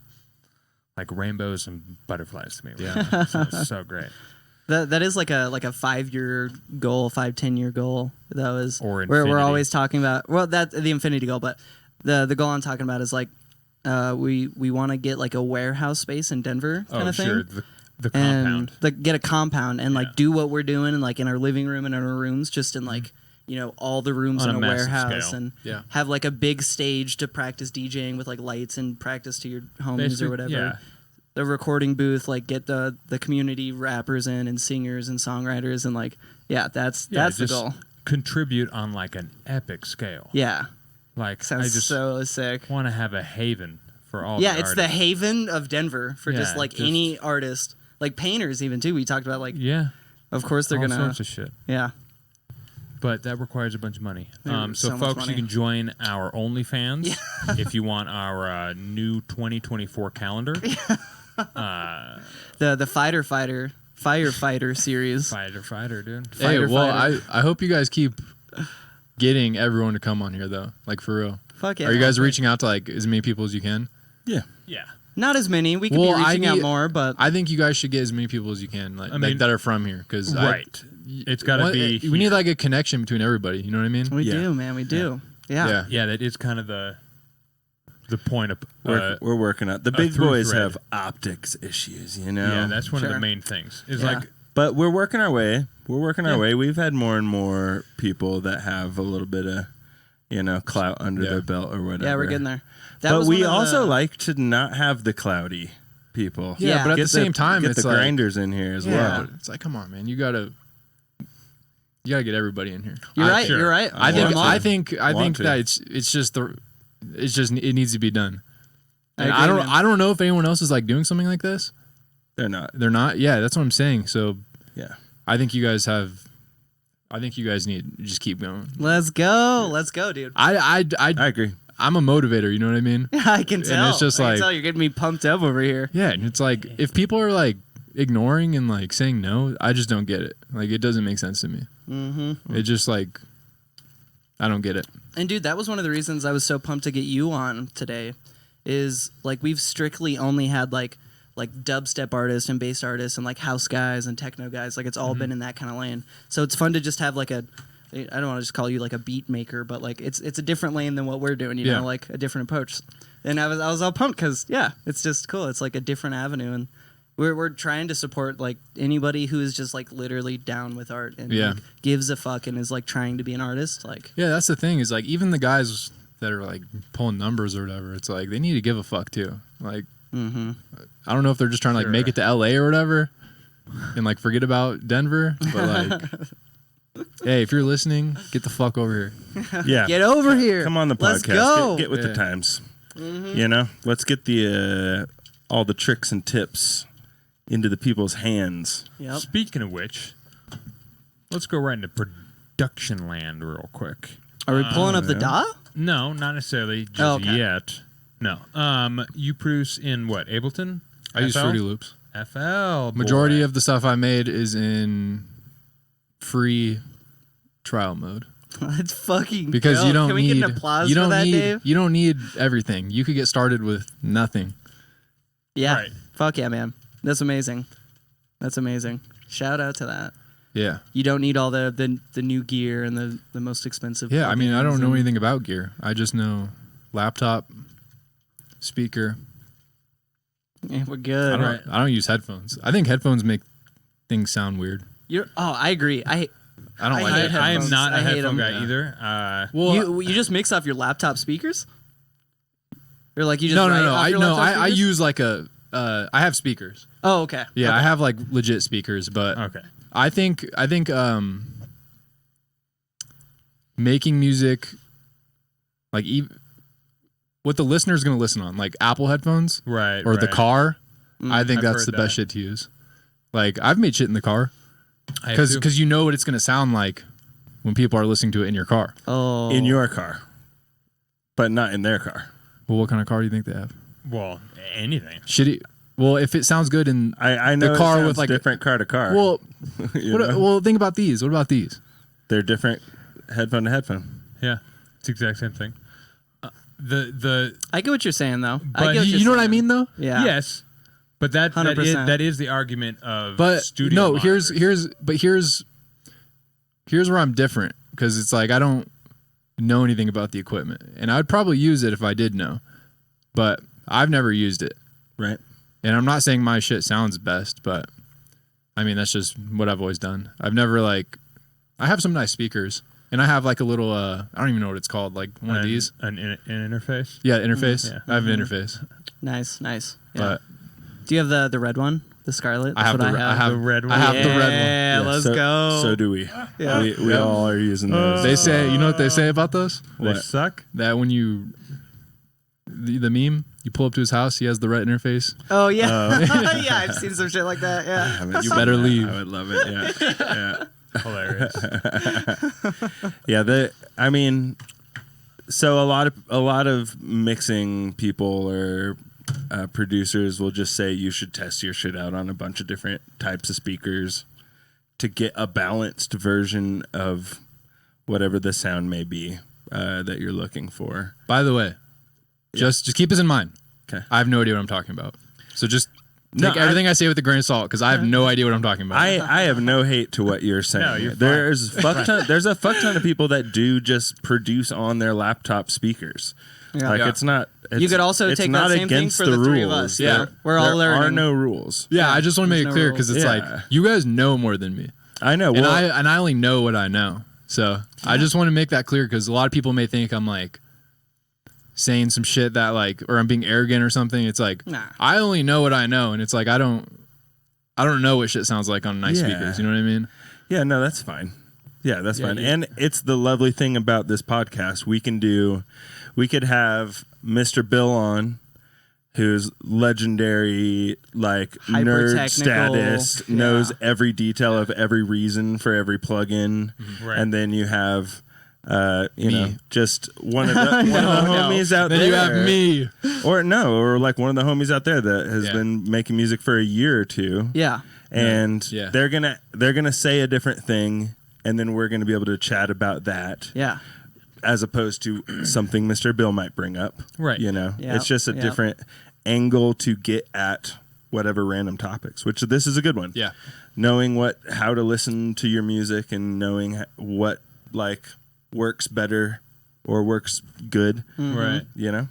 like rainbows and butterflies to me. Yeah. It sounds so great. That is like a 5-year goal, 5-10-year goal. That was Or we're infinity. always talking about. Well, that the infinity goal, but the goal I'm talking about is like we want to get like a warehouse space in Denver kind Oh, of thing. sure. The And compound. like get a compound and Yeah. like do what we're doing and like in our living room and in our rooms, just in like all the rooms On in a a massive warehouse scale. and Yeah. have like a big stage to practice DJing with like lights and practice to your homies Basically, or whatever. Yeah. The recording booth, like get the community rappers in and singers and songwriters and like that's the just goal. Contribute on like an epic scale. Yeah, Like I sounds just so sick. want to have a haven for all. Yeah, the it's the artists. haven of Denver for just Yeah, like just- any artist, like painters even too. We talked about like, Yeah, of course they're all gonna, sorts of shit. yeah. But that requires a bunch of money. There's So so much folks, money. you can join our OnlyFans if you want our new 2024 calendar. The firefighter series. Fighter, dude. Hey, Fighter, well, fighter. I hope you guys keep getting everyone to come on here, though. Like, for real. Fuck yeah. Are you guys reaching out to, like, as many people as you can? Yeah. Yeah. Not as many. We could Well, be I reaching out need- more, but I think you guys should get as many people as you can, like, I mean- that are from here. Because Right. It's got to be. We need, here. like, a connection between everybody. You know what I mean? we Yeah. do, man. We do. Yeah. Yeah. Yeah, that is kind of the point of. We're working on the a big through boys thread. have optics issues, you know. Yeah, that's one of Sure. the main things. Is Yeah. like But we're working our way. We're working our Yeah. way. We've had more and more people that have a little bit of, clout under Yeah. their belt or whatever. Yeah, we're getting there. That But was we one of also the- like to not have the cloudy. people. Yeah, but at Get the same time, get it's the like, grinders in here as yeah, well. it's like, come on, man, you gotta get everybody in here. You're right. sure. You're right. I think Want to. that it needs to be done. And I agree, man. I don't know if anyone else is like doing something like this. They're not. They're not. Yeah, that's what I'm saying. So Yeah. I think you guys need to just keep going. Let's go. Let's go, dude. I agree. I'm a motivator. You know what I mean? I can tell. it's just I can like- tell you're getting me pumped up over here. Yeah, and it's like if people are like ignoring and like saying no, I just don't get it. Like it doesn't make sense to me. Mm-hmm. It just like I don't get it. And dude, that was one of the reasons I was so pumped to get you on today. Is like we've strictly only had like dubstep artists and bass artists and like house guys and techno guys. Like it's all been in that kind of lane. So it's fun to just have like I don't want to just call you like a beat maker, but like it's a different lane than what we're doing. You Yeah. know, like a different approach. And I was all pumped because it's just cool. It's like a different avenue, and we're trying to support like anybody who is just like literally down with art and like, gives a fuck and is like trying to be an artist. Like Yeah, that's the thing is like even the guys that are like pulling numbers or whatever, it's like they need to give a fuck too. Like I don't know if they're just trying to like make it to LA or whatever and like forget about Denver, but like hey, if you're listening, get the fuck over here. Yeah. get over here. Come on the podcast. Let's go. Get with the times. You know, let's get the all the tricks and tips into the people's hands. Yep. Speaking of which, let's go right into production land real quick. Are we pulling up the DAW? No, not necessarily just okay. yet. No. You produce in what? Ableton? I use FL? Fruity Loops. FL. Majority boy. of the stuff I made is in free trial mode. Let's fucking Because go. you don't Can we need get an applause you for don't that, need Dave? you don't need everything. You could get started with nothing. Yeah. Right. Fuck yeah, man. That's amazing. That's amazing. Shout out to that. Yeah. You don't need all the new gear and the most expensive. Yeah, I mean, I don't plugins know and- anything about gear. I just know laptop, speaker. Yeah, we're good. I don't use headphones. I think headphones make things sound weird. I agree. I I don't I like hate it. I am headphones. not a I hate headphone them. guy either. Well, you just mix off your laptop speakers, or like you just no. write off your laptop I speakers? use like a. I have speakers. Oh, okay. Yeah, Okay. I have like legit speakers, but okay. I think making music like what the listener's going to listen on, like Apple headphones Right. or the car, I think I've that's heard the best that. shit to use. Like I've made shit in the car I have to. because you know what it's going to sound like when people are listening to it in your car. Oh, In your car, but not in their car. Well, what kind of car do you think they have? Well, anything. Shitty. Well, if it sounds good in I know the car it sounds with like different car to car. well, You know? well, think about these. What about these? They're different headphone to headphone. Yeah, it's the exact same thing. The I get what you're saying though. I But get what You you're know what I saying. mean, though. Yeah. yes, but that 100%. that is the argument of But studio. no, monitors. here's where I'm different because it's like I don't know anything about the equipment, and I'd probably use it if I did know, but I've never used it, Right. and I'm not saying my shit sounds best, but I mean that's just what I've always done. I've never like I have some nice speakers, and I have like a little I don't even know what it's called, like one of these. an interface. Yeah, interface. Yeah. I have an interface, Nice. Yeah. but Do you have the red one, the Scarlet? I have That's the what I have The red one. I have yeah, the red one. Yeah, let's so, go. So do we. Yeah. We all are using those. They say, you know what they say about those? They What? suck. That when you the meme, you pull up to his house, he has the red interface. Oh yeah, yeah. I've seen some shit like that. Yeah. Haven't You seen better that. leave. I would love it. Yeah. Hilarious. Yeah. I mean, so a lot of mixing people or producers will just say you should test your shit out on a bunch of different types of speakers to get a balanced version of whatever the sound may be that you're looking for. By the way, just keep this in mind. Okay. I have no idea what I'm talking about. So just No, take everything I say with a grain of salt because I have no idea what I'm talking about. I have no hate to what you're saying. No, you're fine. There's a fuck ton of people that do just produce on their laptop speakers. Yeah. Like Yeah. it's not. You could also it's take not that same thing against for the three of rules. us. Yeah. There- We're all there are learning. no rules. yeah, I just want to make it There's no clear because it's rules. like Yeah. you guys know more than me, I know. and Well, I only know what I know. So I just want to make that clear because a lot of people may think I'm like saying some shit that like, or I'm being arrogant or something. It's like, Nah. I only know what I know. And it's like, I don't know what shit sounds like on nice speakers. You know what I mean? Yeah, no, that's fine. Yeah, that's fine. yeah. And it's the lovely thing about this podcast. We could have Mr. Bill on, who's legendary, like nerd Hyper-technical. status, knows every detail of every reason for every plugin. Right. And then you have, just one of the, homies out Then there. you have me. Or like one of the homies out there that has been making music for a year or two. Yeah. And Yeah. they're gonna say a different thing, and then we're gonna be able to chat about that. Yeah. As opposed to something Mr. Bill might bring up. Right. You know, Yeah. it's just a Yeah. different angle to get at whatever random topics, which this is a good one. Yeah. Knowing how to listen to your music and knowing what like works better or works good. Right. You know,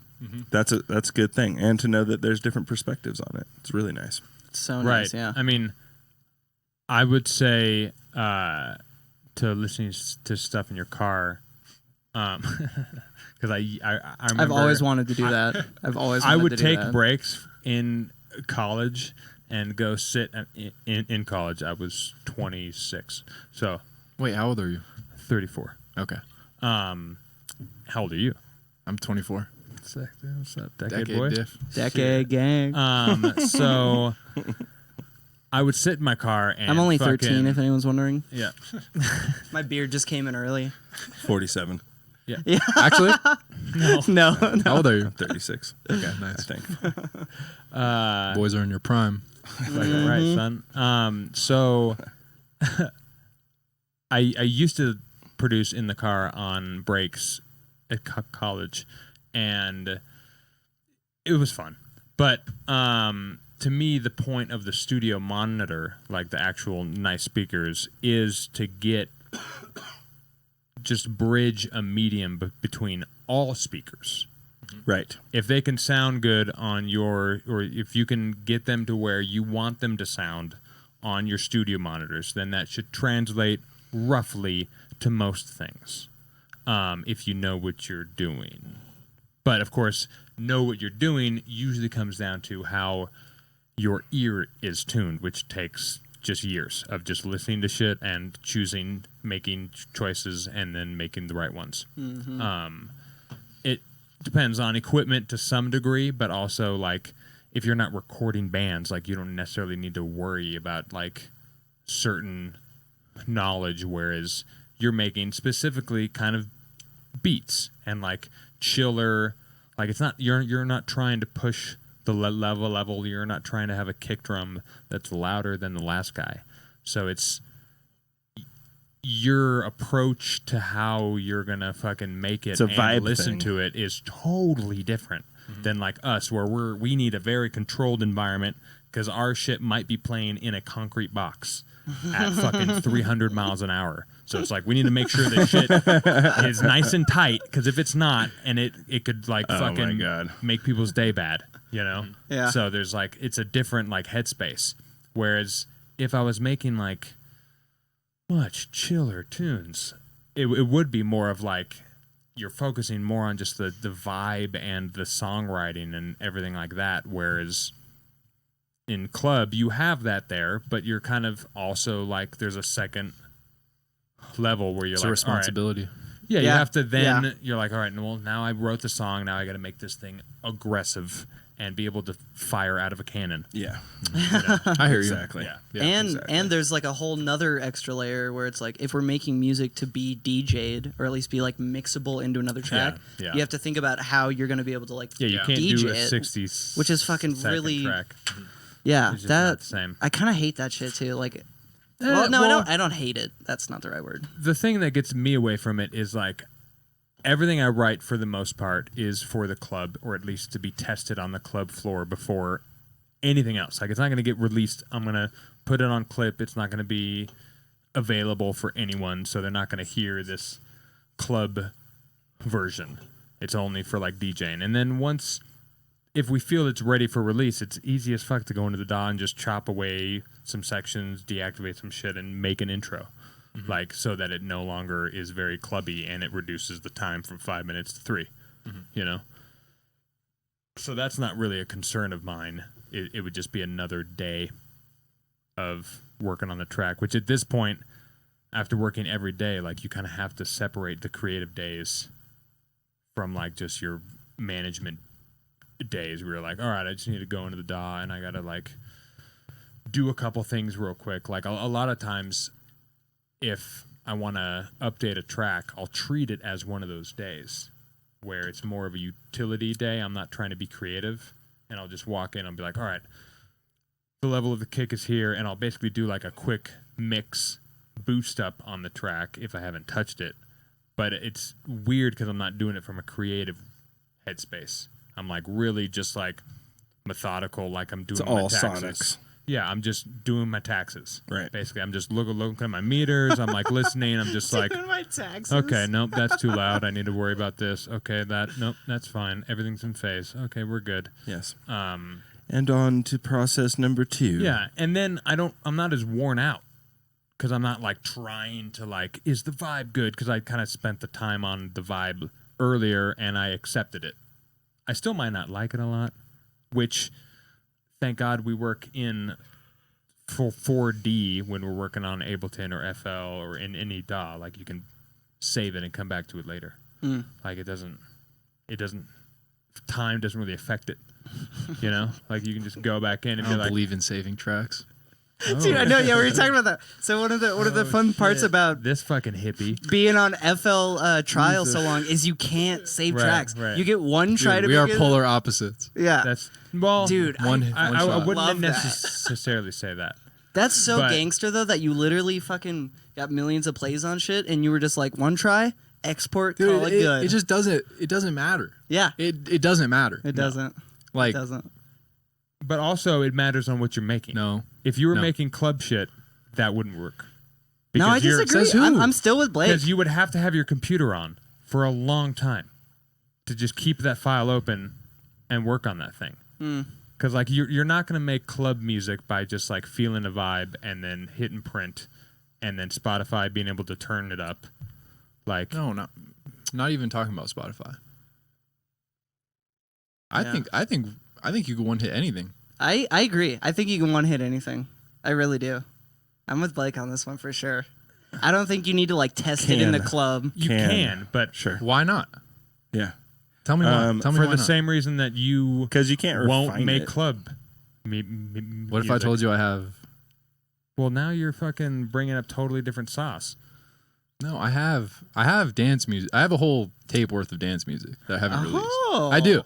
that's a good thing. And to know that there's different perspectives on it. It's really nice. It's so Right. nice. Yeah. I mean, I would say to listening to stuff in your car, because I remember I've always wanted to do that. I've always. I wanted would to do take that. breaks in college and go sit in college. I was 26, so Wait, how old are you? 34. Okay. How old are you? I'm 24. What's up, decade boy? diff. Decade gang. So I would sit in my car and I'm only fucking, 13, if anyone's wondering. Yeah. My beard just came in early. 47. Actually, No. how old are you? 36. Okay, I nice. think. Boys are in your prime. Fucking right, son. So I used to produce in the car on breaks at college, and it was fun. But to me, the point of the studio monitor, like the actual nice speakers, is to just bridge a medium between all speakers. Right. If they can sound good on or if you can get them to where you want them to sound on your studio monitors, then that should translate roughly to most things, if you know what you're doing. But of course, know what you're doing usually comes down to how your ear is tuned, which takes just years of just listening to shit and making choices, and then making the right ones. It depends on equipment to some degree, but also like if you're not recording bands, like you don't necessarily need to worry about like certain knowledge, whereas you're making specifically kind of beats and like chiller, like it's not you're not trying to push the level, you're not trying to have a kick drum that's louder than the last guy, so it's your approach to how you're gonna fucking make it It's a and vibe listen thing. to it is totally different than like us, where we need a very controlled environment because our shit might be playing in a concrete box at fucking 300 miles an hour. So it's like we need to make sure that shit is nice and tight, because if it's not, and it could like Oh my fucking God. make people's day bad, you know? Yeah. So there's like, it's a different like headspace. Whereas if I was making like much chiller tunes, it would be more of like you're focusing more on just the vibe and the songwriting and everything like that. Whereas in club, you have that there, but you're kind of also like there's a second level where you're It's like, a responsibility. all right. Yeah, you Yeah. have to then, Yeah. you're like, all right, well, now I wrote the song, now I got to make this thing aggressive and be able to fire out of a cannon. Yeah. I hear you. Exactly. Yeah. Yeah, and exactly. and there's like a whole nother extra layer where it's like if we're making music to be DJ'd or at least be like mixable into another track, yeah. you have to think about how you're going to be able to like Yeah, you can't DJ do a it, 60 which is fucking second really track. yeah, It's just that not the same. I kind of hate that shit too. Like, well, no, well- I don't hate it. That's not the right word. The thing that gets me away from it is like everything I write for the most part is for the club, or at least to be tested on the club floor before anything else. Like it's not going to get released. I'm going to put it on clip. It's not going to be available for anyone, so they're not going to hear this club version. It's only for like DJing. And then once, if we feel it's ready for release, it's easy as fuck to go into the DAW and just chop away some sections, deactivate some shit, and make an intro. Like, so that it no longer is very clubby and it reduces the time from 5 minutes to 3, you know? So that's not really a concern of mine. It would just be another day of working on the track, which at this point, after working every day, like you kind of have to separate the creative days from like just your management days where you're like, all right, I just need to go into the DAW and I got to like do a couple things real quick. Like a lot of times, if I want to update a track, I'll treat it as one of those days where it's more of a utility day. I'm not trying to be creative, and I'll just walk in and be like, all right, the level of the kick is here, and I'll basically do like a quick mix boost up on the track if I haven't touched it. But it's weird because I'm not doing it from a creative headspace. I'm like really just like methodical, like I'm doing It's my all taxes. sonics. Yeah, I'm just doing my taxes. Right. Basically, I'm just looking at my meters. I'm like listening. I'm just like, my taxes. okay, nope, that's too loud. I need to worry about this. Okay, nope, that's fine. Everything's in phase. Okay, we're good. Yes. And on to process number 2. Yeah, and then I'm not as worn out because I'm not like trying to like, is the vibe good? Because I kind of spent the time on the vibe earlier and I accepted it. I still might not like it a lot, which thank God we work in full 4D when we're working on Ableton or FL or in any DAW. Like you can save it and come back to it later. Like it doesn't, time doesn't really affect it. You know, like you can just go back in and I be don't like, believe in saving tracks. Dude, I know. Yeah, we were talking about that. So one of the fun parts about this fucking hippie. being on FL trial so long is you can't save Right, tracks. right. You get one try to we are make it. polar opposites. Yeah, That's well, dude. One I shot. wouldn't love that. necessarily say that. That's so But- gangster though that you literally fucking got millions of plays on shit and you were just like one try, export, Dude, call it good. it just doesn't. It doesn't matter. yeah, It doesn't matter. it doesn't. Like It doesn't. But also, it matters on what you're making. no. If you were No. making club shit, that wouldn't work. No, I Because you're- disagree. says who? I'm still with Blake. Because you would have to have your computer on for a long time to just keep that file open and work on that thing. Because like you're not going to make club music by just like feeling a vibe and then hitting print and then Spotify being able to turn it up. Like No, not even talking about Spotify. I think you can one hit anything. I agree. I think you can one hit anything. I really do. I'm with Blake on this one for sure. I don't think you need to like test it in the Can. club. you Can. can, but Sure. Why not? Yeah. Tell me why. Tell me for why the not. same reason that you Because you can't won't refine make it. club. What if I told you I have? Well, now you're fucking bringing up totally different sauce. No, I have dance music. I have a whole tape worth of dance music that I haven't released. Oh. I do,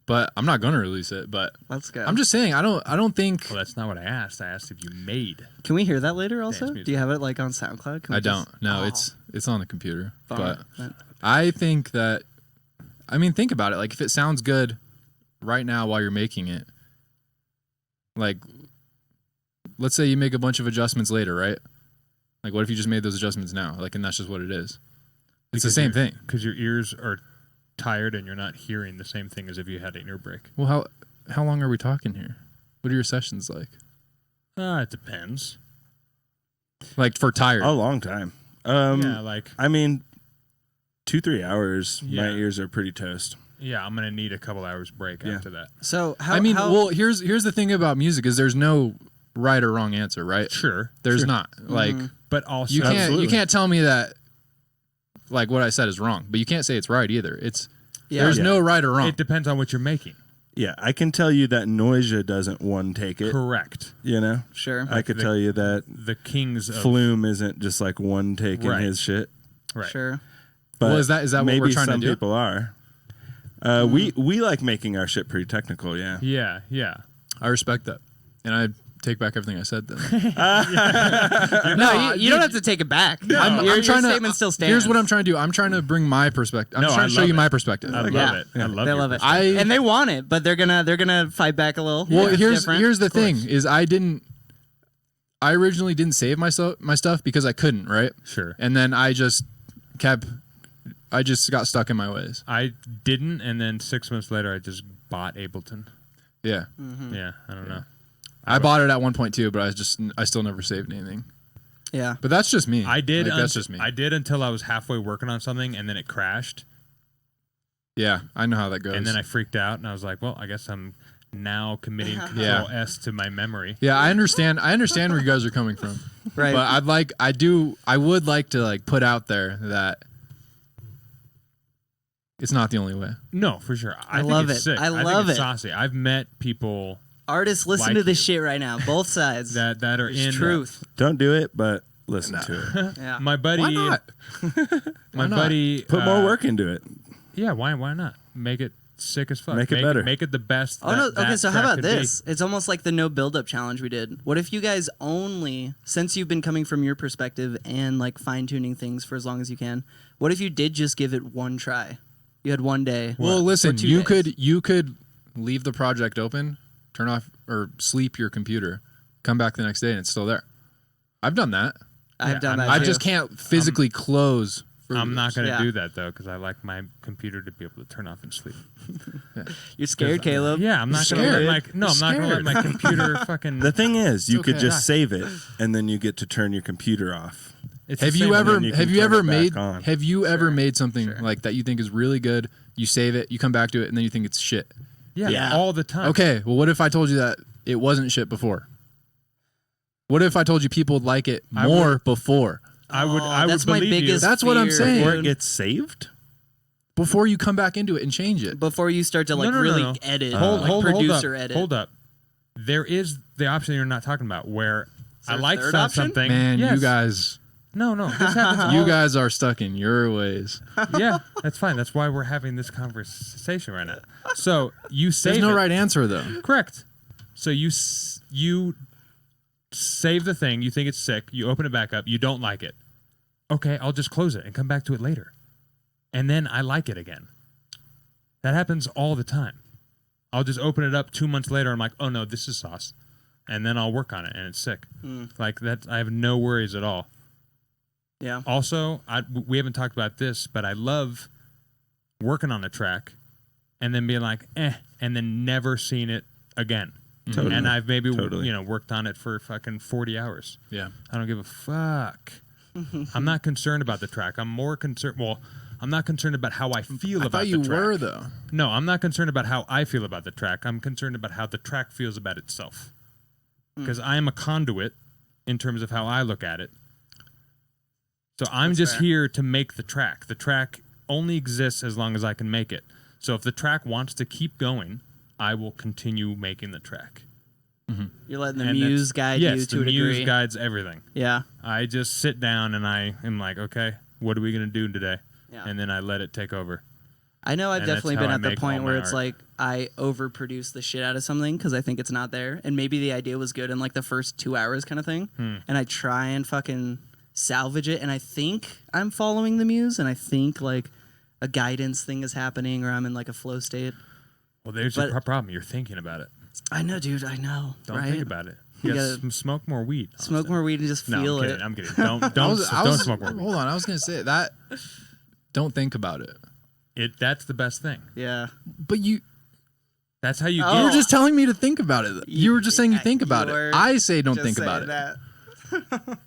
but I'm not gonna release it. But Let's go. I'm just saying I don't think Well, that's not what I asked. I asked if you made. Can we hear that later also? music. Do you have it like on SoundCloud? Can we I just- don't. No, Oh, it's on the computer. bummer. But I think that think about it. Like if it sounds good right now while you're making it, like let's say you make a bunch of adjustments later, right? Like what if you just made those adjustments now? Like and that's just what it is. It's the same thing. Because your ears are tired and you're not hearing the same thing as if you had an ear break. Well, how long are we talking here? What are your sessions like? It depends. Like for tired? A long time. Yeah, like I mean, 2-3 hours. Yeah. My ears are pretty toast. I'm gonna need a couple hours break Yeah. after that. So how? I mean, how, well, here's the thing about music is there's no right or wrong answer, right? Sure, There's sure. not. Like But also, you can't Absolutely. you can't tell me that like what I said is wrong, but you can't say it's right either. It's Yeah. there's Yeah. no right or wrong. it depends on what you're making. Yeah, I can tell you that Noisia doesn't one take it. Correct. You know, Sure. I could the- tell you that The kings of Flume isn't just like one take in Right. his shit. right. Sure. But Well, is that what maybe we're trying to some do? people are. We like making our shit pretty technical. Yeah. Yeah, yeah. I respect that, and I take back everything I said. Then No, you don't have to take it back. I'm trying to. Statement still stands. Here's what I'm trying to do. I'm trying to bring my perspective. I'm No, trying I to show love you it. my perspective. I love Yeah. it. I love They your love it, perspective. and they want it, but they're gonna fight back a little. Well, It's here's different. the thing: is I originally didn't save my stuff because I couldn't, right? Sure. And then I just got stuck in my ways. I didn't, and then 6 months later, I just bought Ableton. Yeah, Yeah, I don't know. I bought it at 1.2, but I still never saved anything. Yeah. But that's just me. I did. Like, that's just me. I did until I was halfway working on something, and then it crashed. Yeah, I know how that goes. And then I freaked out, and I was like, well, I guess I'm now committing Control S to my memory. Yeah, I understand where you guys are coming from. Right. But I would like to like put out there that it's not the only way. No, for sure. I think love it's it. sick. I think love it's it. saucy. I've met people Artists, listen Like to this you. shit right now. Both sides. that are It's in truth. Don't do it, but listen to it. Yeah. My buddy, Why not? my not? buddy, Put more work into it. Yeah, why not? Make it sick as fuck. Make it better. Make it the best. Oh no! that Okay, so how track about could be. this? It's almost like the no build-up challenge we did. What if you guys only, since you've been coming from your perspective and like fine-tuning things for as long as you can, what if you did just give it one try? You had one day. Well, listen, 2 you days. could leave the project open, turn off or sleep your computer, come back the next day, and it's still there. I've done that. I've done that. I too. just can't physically close. I'm not going to Yeah. do that though, because I like my computer to be able to turn off and sleep. You're scared, Caleb. Yeah, I'm not going to let Scared. my I'm not going to let my computer fucking. The thing is, you could okay. just save it, and then you get to turn your computer off. It's Have the you same ever then you can have you turn ever it back made on. have you ever made something like that you think is really good? You save it, you come back to it, and then you think it's shit. Yeah, Yeah. all the time. Okay, well, what if I told you that it wasn't shit before? What if I told you people would like it I more before? I would. I that's would my believe biggest. That's what I'm fear, saying. Or dude. it gets saved? Before you come back into it and change it. Before you start to like No. really edit, Hold, like hold producer up. edit. Hold up. There is the option you're not talking about where I there a like third option? something. Man, Yes. you guys No. This happens. you guys are stuck in your ways. Yeah, that's fine. That's why we're having this conversation right now. So you save There's no it. right answer though. Correct. So you save the thing. You think it's sick. You open it back up. You don't like it. Okay, I'll just close it and come back to it later. And then I like it again. That happens all the time. I'll just open it up 2 months later. I'm like, oh no, this is sauce. And then I'll work on it and it's sick. Like that, I have no worries at all. Yeah. Also, we haven't talked about this, but I love working on a track and then being like, and then never seeing it again. Totally. And I've maybe Totally. worked on it for fucking 40 hours. Yeah. I don't give a fuck. I'm not concerned about the track. I'm more concerned. Well, I'm not concerned about how I feel I about thought the you track. were though. No, I'm not concerned about how I feel about the track. I'm concerned about how the track feels about itself. Because I am a conduit in terms of how I look at it. So I'm just fair. here to make the track. The track only exists as long as I can make it. So if the track wants to keep going, I will continue making the track. You're letting the And muse that's- guide yes, you to the a muse degree. guides everything. Yeah. I just sit down and I am like, okay, what are we going to do today? Yeah. And then I let it take over. I know I've And that's definitely how been I at the make point all where my it's art. like I overproduce the shit out of something because I think it's not there, and maybe the idea was good in like the first 2 hours kind of thing, and I try and fucking salvage it, and I think I'm following the muse, and I think like a guidance thing is happening, or I'm in like a flow state. Well, there's But- your problem. You're thinking about it. I know, dude. I know. Don't right? think about it. You Yes, gotta smoke more weed. Smoke Austin. more weed and just No, feel I'm it. kidding. I'm kidding. Don't I was- smoke more weed. Hold on, I was gonna say that. Don't think about it. That's the best thing. Yeah. But you That's how you Oh. get. you were just telling me to think about it. You were just saying you think about You were it. I say don't Just think about saying it. that.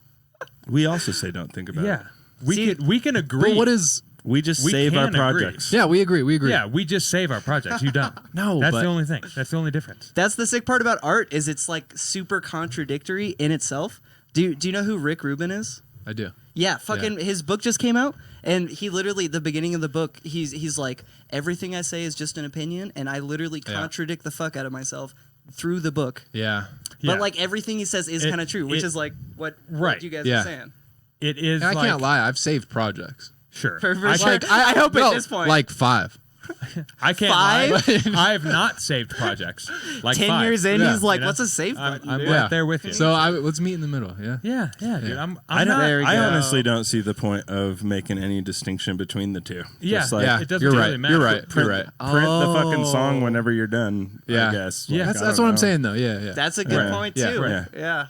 We also say don't think about Yeah, it. we can agree. But what is? We just We save our can agree. projects. Yeah, we agree. We agree. Yeah, we just save our projects. You don't. No, that's but- the only thing. That's the only difference. That's the sick part about art is it's like super contradictory in itself. Do you know who Rick Rubin is? I do. Yeah, fucking his book just came out, and he literally the beginning of the book he's like, everything I say is just an opinion, and I literally Yeah. contradict the fuck out of myself through the book. Yeah. Yeah. But like everything he says is It- kind of true, which it- is like what Right. you guys Yeah. are saying. It is. And I like, can't lie. I've saved projects. Sure. For I sure. can't. I hope No, at this point, like 5. I can't Five? lie. I have not saved projects. Like 10 5. years in, Yeah. he's like, You know? "What's a save I'm button?" right dude? Yeah. there with you. So let's meet in the middle. Yeah. yeah, dude. I'm I don't. not. There we I go. honestly don't see the point of making any distinction between the two. Yeah, Just like, Yeah. It doesn't You're really right. matter. You're right. Print, You're right. print the fucking Oh. song whenever you're done. Yeah. I guess. Yeah. Like, That's I what don't I'm know. saying though. Yeah. Yeah. That's a good Right. point Yeah. too. Yeah. Yeah.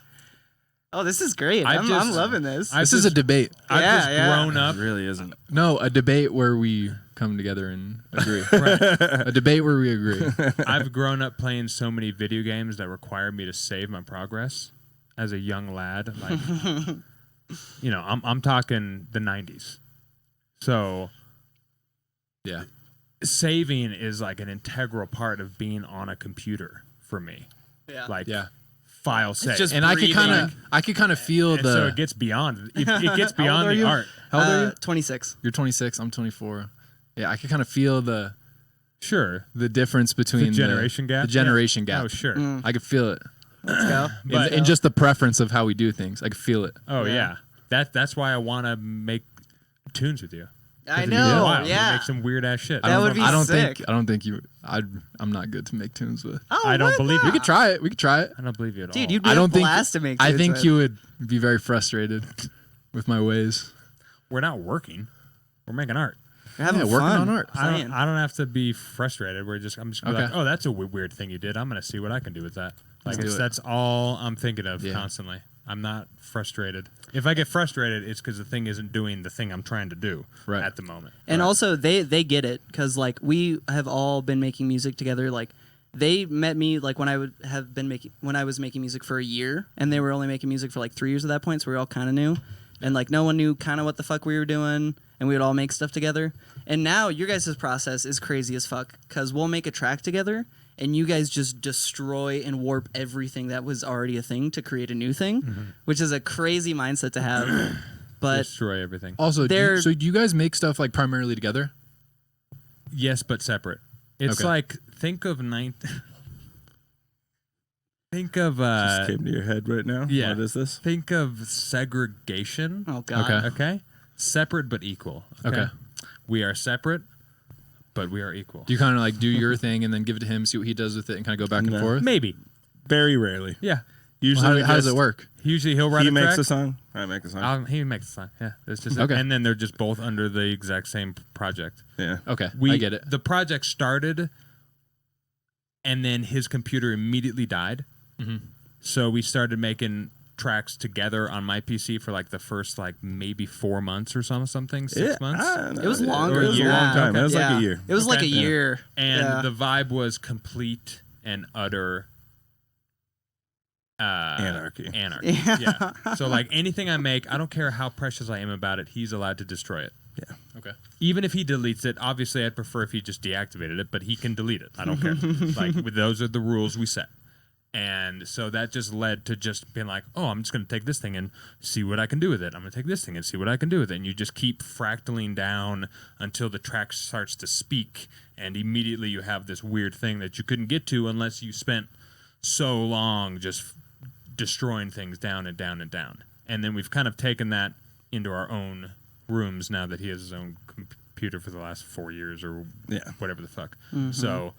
Oh, this is great. I I'm just- loving this. This is a debate. I've Yeah, just yeah. grown up. It really isn't. No, a debate where we come together and agree. Right. A debate where we agree. I've grown up playing so many video games that required me to save my progress as a young lad. Like, I'm talking the 90s. So Yeah. saving is like an integral part of being on a computer for me. Yeah. Like Yeah. file save. just And I could breathing. kind of feel and the. so it gets beyond it gets beyond are the you? art. How old are you? 26. You're 26. I'm 24. Yeah, I could kind of feel the Sure. difference between The generation gap. The generation Yeah. gap. Oh, sure. I could feel it. Let's go. And just the preference of how we do things. I could feel it. Oh Yeah. yeah. That's why I want to make tunes with you. I It'd be know. wild. We'd Yeah. make some weird ass shit. That would be I don't sick. think. I don't think you. I'm not good to make tunes with. Oh, I don't what? believe No. you. We could try it. I don't believe you at all. Dude, you'd be I a don't think. blast to make I tunes think with. you would be very frustrated with my ways. We're not working. We're making art. You're having working fun on art. I playing. don't have to be frustrated. I'm just gonna be Okay. like, oh, that's a weird thing you did. I'm gonna see what I can do with that. Like do it. that's all I'm thinking of Yeah. constantly. I'm not frustrated. If I get frustrated, it's because the thing isn't doing the thing I'm trying to do Right. at the moment. And also, they get it because like we have all been making music together. Like they met me like when I was making music for a year, and they were only making music for like 3 years at that point. So we were all kind of new, and like no one knew kind of what the fuck we were doing, and we would all make stuff together. And now your guys' process is crazy as fuck because we'll make a track together, and you guys just destroy and warp everything that was already a thing to create a new thing, which is a crazy mindset to have. But Destroy everything. Also, They're- so do you guys make stuff like primarily together? Yes, but separate. It's Okay. like think of Just came to your head right now. yeah. What is this? think of segregation. oh god, Okay. Okay, separate but equal. Okay. We are separate, but we are equal. Do you kind of like do your thing and then give it to him, see what he does with it, and kind of go back and No. forth? Maybe. Very rarely. Yeah. Usually, How, we how does just- it work? Usually he'll write He a makes track. a song. I make a song. He makes the song. Yeah, it's just Okay. and then they're just both under the exact same project. Yeah. Okay, I get it. The project started, and then his computer immediately died. Mm-hmm. So we started making tracks together on my PC for like the first like maybe 4 months or something, 6 months. it was longer. It was a than long that. time. It was like Yeah. a year. It was like a Okay. year, And Yeah. the vibe was complete and utter Anarchy. Yeah. So like anything I make, I don't care how precious I am about it, he's allowed to destroy it. Yeah. Okay. Even if he deletes it, obviously I'd prefer if he just deactivated it, but he can delete it. I don't care. Like those are the rules we set. And so that just led to just being like, oh, I'm just going to take this thing and see what I can do with it. I'm going to take this thing and see what I can do with it. And you just keep fractaling down until the track starts to speak. And immediately you have this weird thing that you couldn't get to unless you spent so long just destroying things down and down and down. And then we've kind of taken that into our own rooms now that he has his own computer for the last 4 years or whatever the fuck. So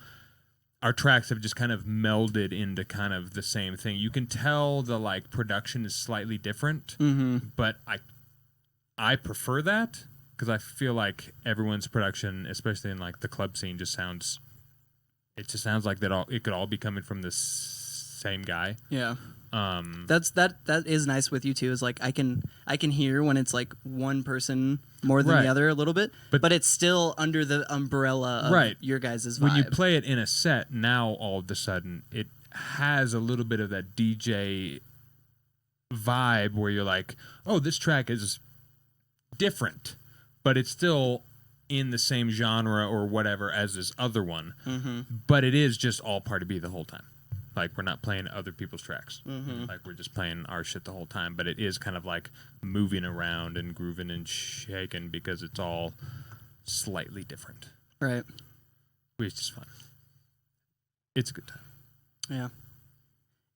our tracks have just kind of melded into kind of the same thing. You can tell the like production is slightly different, but I prefer that because I feel like everyone's production, especially in like the club scene, just sounds like it could all be coming from this same guy. Yeah. That is nice with you too. Is like I can hear when it's like one person more than Right. the other a little bit, But- but it's still under the umbrella of Right. your guys' vibe. When you play it in a set, now all of a sudden it has a little bit of that DJ vibe where you're like, oh, this track is different, but it's still in the same genre or whatever as this other one. But it is just all part of B the whole time. Like we're not playing other people's tracks. Like we're just playing our shit the whole time. But it is kind of like moving around and grooving and shaking because it's all slightly different, right. which is fun. It's a good time. Yeah.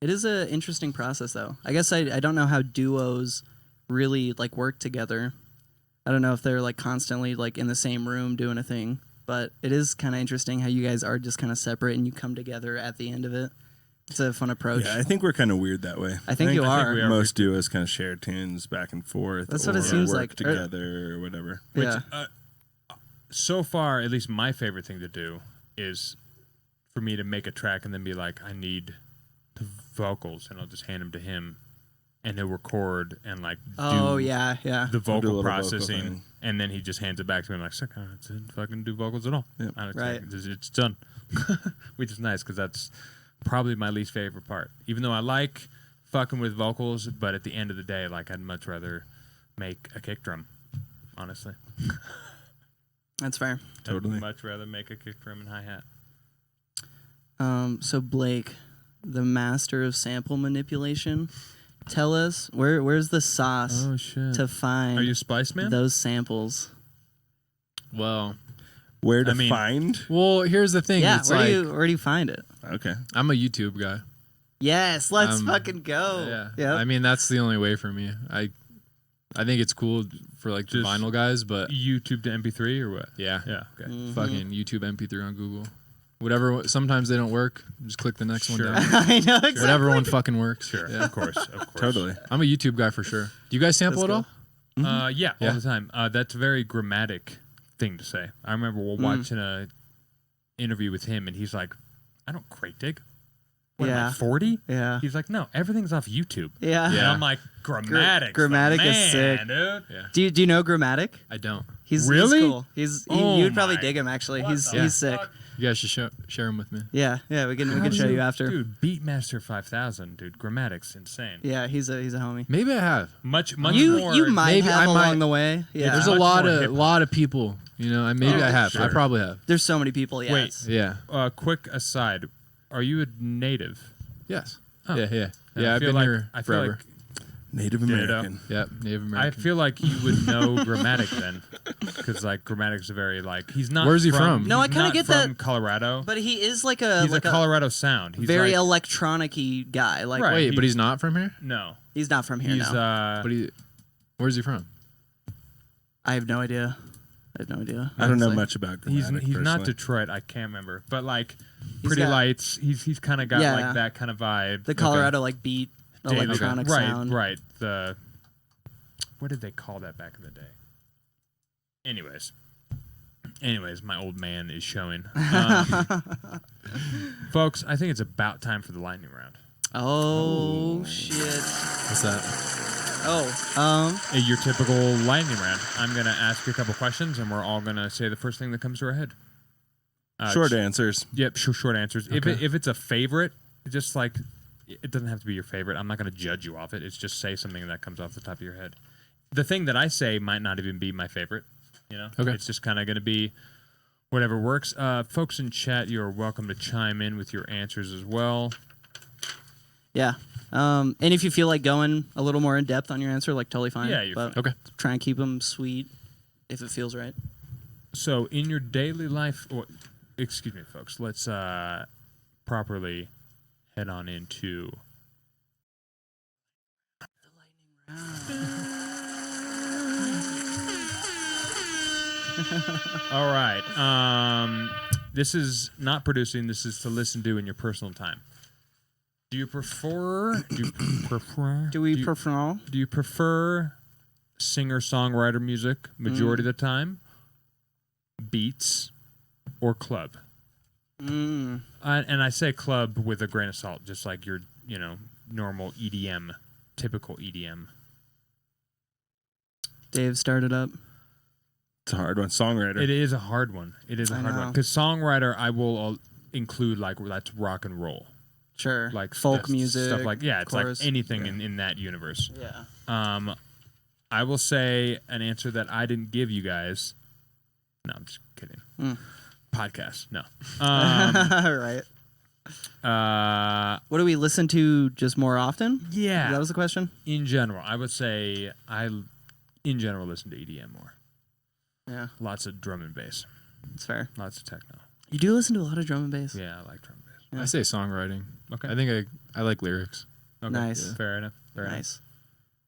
It is an interesting process though. I guess I don't know how duos really like work together. I don't know if they're like constantly like in the same room doing a thing, but it is kind of interesting how you guys are just kind of separate and you come together at the end of it. It's a fun approach. Yeah, I think we're kind of weird that way. I think you are. we are. Most duos kind of share tunes back and forth. That's what it or seems work like. together or whatever. Yeah. So far, at least my favorite thing to do is for me to make a track and then be like, I need the vocals, and I'll just hand them to him, and he'll record and like Oh do yeah. the I'll do a vocal little vocal processing, thing. and then he just hands it back to me. I'm like, suck, I didn't fucking do vocals at all. Yep. I don't Right. care. It's done, which is nice because that's probably my least favorite part. Even though I like fucking with vocals, but at the end of the day, like I'd much rather make a kick drum, honestly. That's fair. Totally. I'd much rather make a kick drum and hi-hat. So Blake, the master of sample manipulation, tell us where's the sauce Oh, shit. to find Are you Spice Man? those samples? Well, Where to I mean- find? well, here's the thing. Yeah, It's where like do you find it? Okay. I'm a YouTube guy. Yes, let's fucking go. Yeah. Yep. I mean, that's the only way for me. I think it's cool for like the Just- vinyl guys, but YouTube to MP3 or what? yeah, Yeah. Okay. Mm-hmm. fucking YouTube MP3 on Google. Whatever. Sometimes they don't work. Just click the next Sure. one down. I know exactly. Whatever one fucking works. Sure. Yeah. Of course. Of course. Totally. I'm a YouTube guy for sure. Do you guys sample at Let's all? Yeah, Yeah. all the time. That's a very grammatic thing to say. I remember watching a interview with him, and he's like, "I don't crate dig. What am Yeah. I, 40?" Yeah. He's like, "No, everything's off YouTube." Yeah. And Yeah. I'm like, "Grammatic, Grammatic is sick. dude." Yeah. Do you know Grammatic? I don't. He's Really? cool. Oh you would probably my- dig him actually. What He's the sick. fuck? You guys should share them with me. Yeah, we can How show do you after. Dude, Beatmaster 5000, dude. Grammatic's insane. Yeah, he's a homie. Maybe I have. Much You more. might maybe have I might- along the way. Yeah. There's a much lot more of hip-hop. people. You know, and maybe Oh, I have. I sure. probably have. There's so many people. Yeah. Wait. it's- Yeah. Quick aside. Are you a native? Yes. Oh. Yeah. Yeah. And Yeah. I I've feel been like, here I feel forever. like Native Ditto. American. Yep. Native I American. feel like you would know Grammatic then, because like Grammatic's a very like he's not. Where's he from? No, I he's kinda not get from that- Colorado. But he is like a He's a Colorado sound. He's very like, electronic-y guy. Like Right. Wait, but he's not from here. no. he's not from here He's now. But where's he from? I have no idea. I don't know honestly. much about he's Grammatic. he's not personally. Detroit. I can't remember, but like He's Pretty got- Lights. He's kind of got Yeah. like that kind of vibe. The Colorado like beat Dave- electronic right, sound. Right. The what did they call that back in the day? Anyways, my old man is showing. Folks, I think it's about time for the lightning round. Oh shit. What's that? Your typical lightning round. I'm gonna ask you a couple questions, and we're all gonna say the first thing that comes to our head. Short answers. Yep, short answers. Okay. If it's a favorite, just like it doesn't have to be your favorite. I'm not gonna judge you off it. It's just say something that comes off the top of your head. The thing that I say might not even be my favorite. You know, Okay. It's just kind of gonna be whatever works. Folks in chat, you're welcome to chime in with your answers as well. Yeah. And if you feel like going a little more in depth on your answer, like totally fine. Yeah, you're but Okay. try and keep them sweet if it feels right. So in your daily life, excuse me, folks, let's properly head on into. All right. This is not producing. This is to listen to in your personal time. Do you prefer? Do you prefer? Do we prefer? Do you prefer singer-songwriter music majority of the time, beats, or club? And I say club with a grain of salt, just like your, normal EDM, typical EDM. Dave started up. It's a hard one. Songwriter. It is a hard one. It is a I hard one know. because songwriter I will include like that's rock and roll, Sure. like folk that's music. stuff like it's chorus. like anything in that universe. Yeah. I will say an answer that I didn't give you guys. No, I'm just kidding. Podcast, no. Right. What do we listen to just more often? Yeah. That was the question? In general, I would say in general, listen to EDM more. Yeah, Lots of drum and bass. that's fair. Lots of techno. You do listen to a lot of drum and bass. Yeah, I like drum and bass. Yeah. I say songwriting. Okay. I think I like lyrics. Okay. Nice. Yeah. Fair enough. Fair enough. Nice.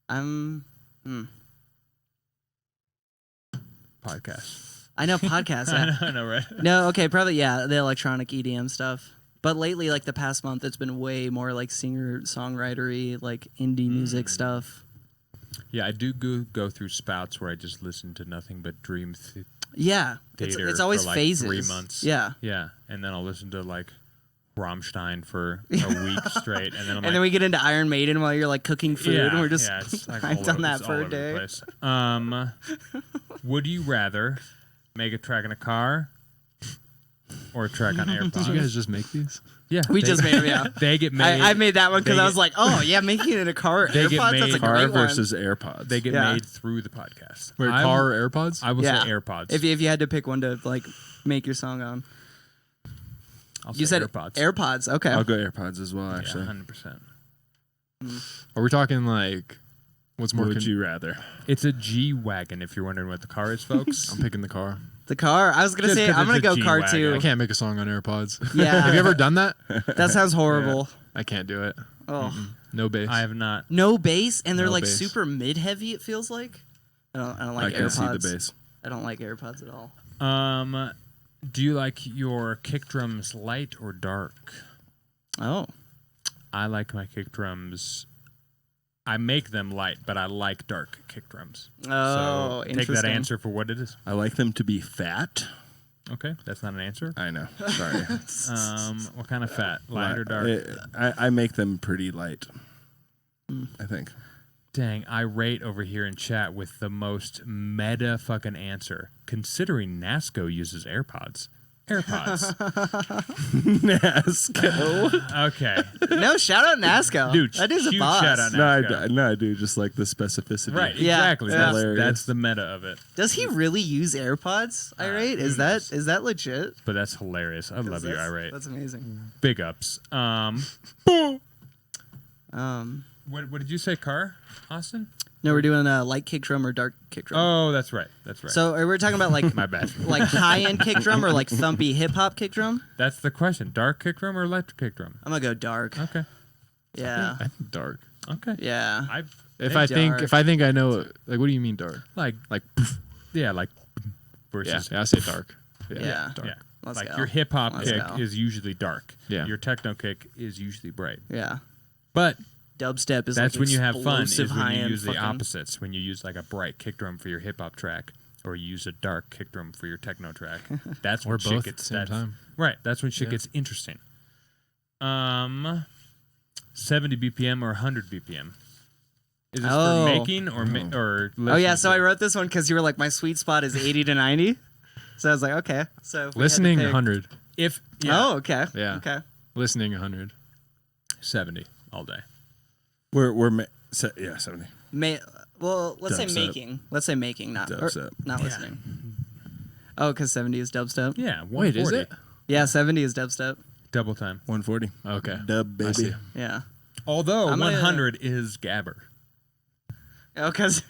I'm... Podcast. I know podcasts. Yeah. I know, right? No, okay, probably, yeah, the electronic EDM stuff. But lately, like the past month, it's been way more like singer-songwritery, like indie music stuff. Yeah, I do go through spouts where I just listen to nothing but Dream Yeah, Theater. it's always for like phases. 3 months. Yeah. Yeah, and then I'll listen to like Rammstein for a week straight, and then I'm And like, then we get into Iron Maiden while you're like cooking food, yeah, and we're just it's like I've all done over- that it's for all a over the day. place. Would you rather make a track in a car or a track on AirPods. Did you guys just make these? Yeah, We just made them, yeah. They get made. I made that one because they I was get- like, oh, yeah, making it in a car. They get AirPods, that's a made- Car great one. versus AirPods. They get Yeah. made through the podcast. Wait, I'm- car or AirPods? I will Yeah. say AirPods. If you had to pick one to like make your song on. I'll You say said AirPods. AirPods. Okay. I'll go AirPods as well. Yeah, Actually, 100%. Are we talking like what's more? what would you rather? It's a G wagon. If you're wondering what the car is, folks. I'm picking the car. The car. I was gonna Just say 'cause I'm it's gonna a go car G-Wagon. too. I can't make a song on AirPods. Yeah. Have you ever done that? That sounds horrible. I can't do it. Oh, No bass. I have not. no bass, and they're No like bass. super mid heavy. It feels like. I don't like I can AirPods. see the bass. I don't like AirPods at all. Do you like your kick drums light or dark? Oh, I like my kick drums. I make them light, but I like dark kick drums. oh, so interesting. take that answer for what it is. I like them to be fat. Okay, that's not an answer. I know. Sorry. What kind of fat? Light or dark? I make them pretty light. I think. Dang, I rate over here in chat with the most meta fucking answer. Considering NASCO uses AirPods. AirPods. Nasco. Okay. No, shout out NASCO. Dude, that is a huge boss. shout out No, I do. Just like the specificity. Right, Yeah. exactly. Yeah. That's the meta of it. Does he really use AirPods? Irate? Is that legit? But that's hilarious. I love you, That's- Irate. That's amazing. Big ups. What did you say, car, Austin? No, we're doing a light kick drum or dark kick drum. Oh, that's right. That's right. So we're talking about like my bad. like high end kick drum or like thumpy hip hop kick drum. That's the question. Dark kick drum or electric kick drum? I'm gonna go dark. Okay. Yeah, I think dark. Okay. yeah. If Dark. I think I know, like, what do you mean dark? Like Like, yeah, like yeah, versus I say dark. Yeah. dark. yeah. Let's like go. your hip hop Let's kick go. is usually dark. Yeah. Your techno kick is usually bright. Yeah. But Dubstep is that's like when you have fun. Is explosive when you high-end use the fucking- opposites. When you use like a bright kick drum for your hip hop track, or you use a dark kick drum for your techno track. That's Or when shit both gets at the same that's- time. Right. That's when shit Yeah. gets interesting. 70 BPM or 100 BPM. Is this Oh. for making or or Oh yeah, listening so to? I wrote this one because you were like, my sweet spot is 80 to 90. So I was like, okay. So if we had to Listening pick- 100. If yeah, Oh, okay. Yeah. Okay. Listening 100. 70 all day. Yeah, 70. Well, let's say Dubstep. making. Let's say making, not Dubstep. not listening. Oh, because 70 is dubstep. Yeah. Wait, is 140. it? Yeah, 70 is dubstep. Double time. 140. Okay. Dub I see. baby. Yeah. Although I'm gonna- 100 is gabber. Oh, because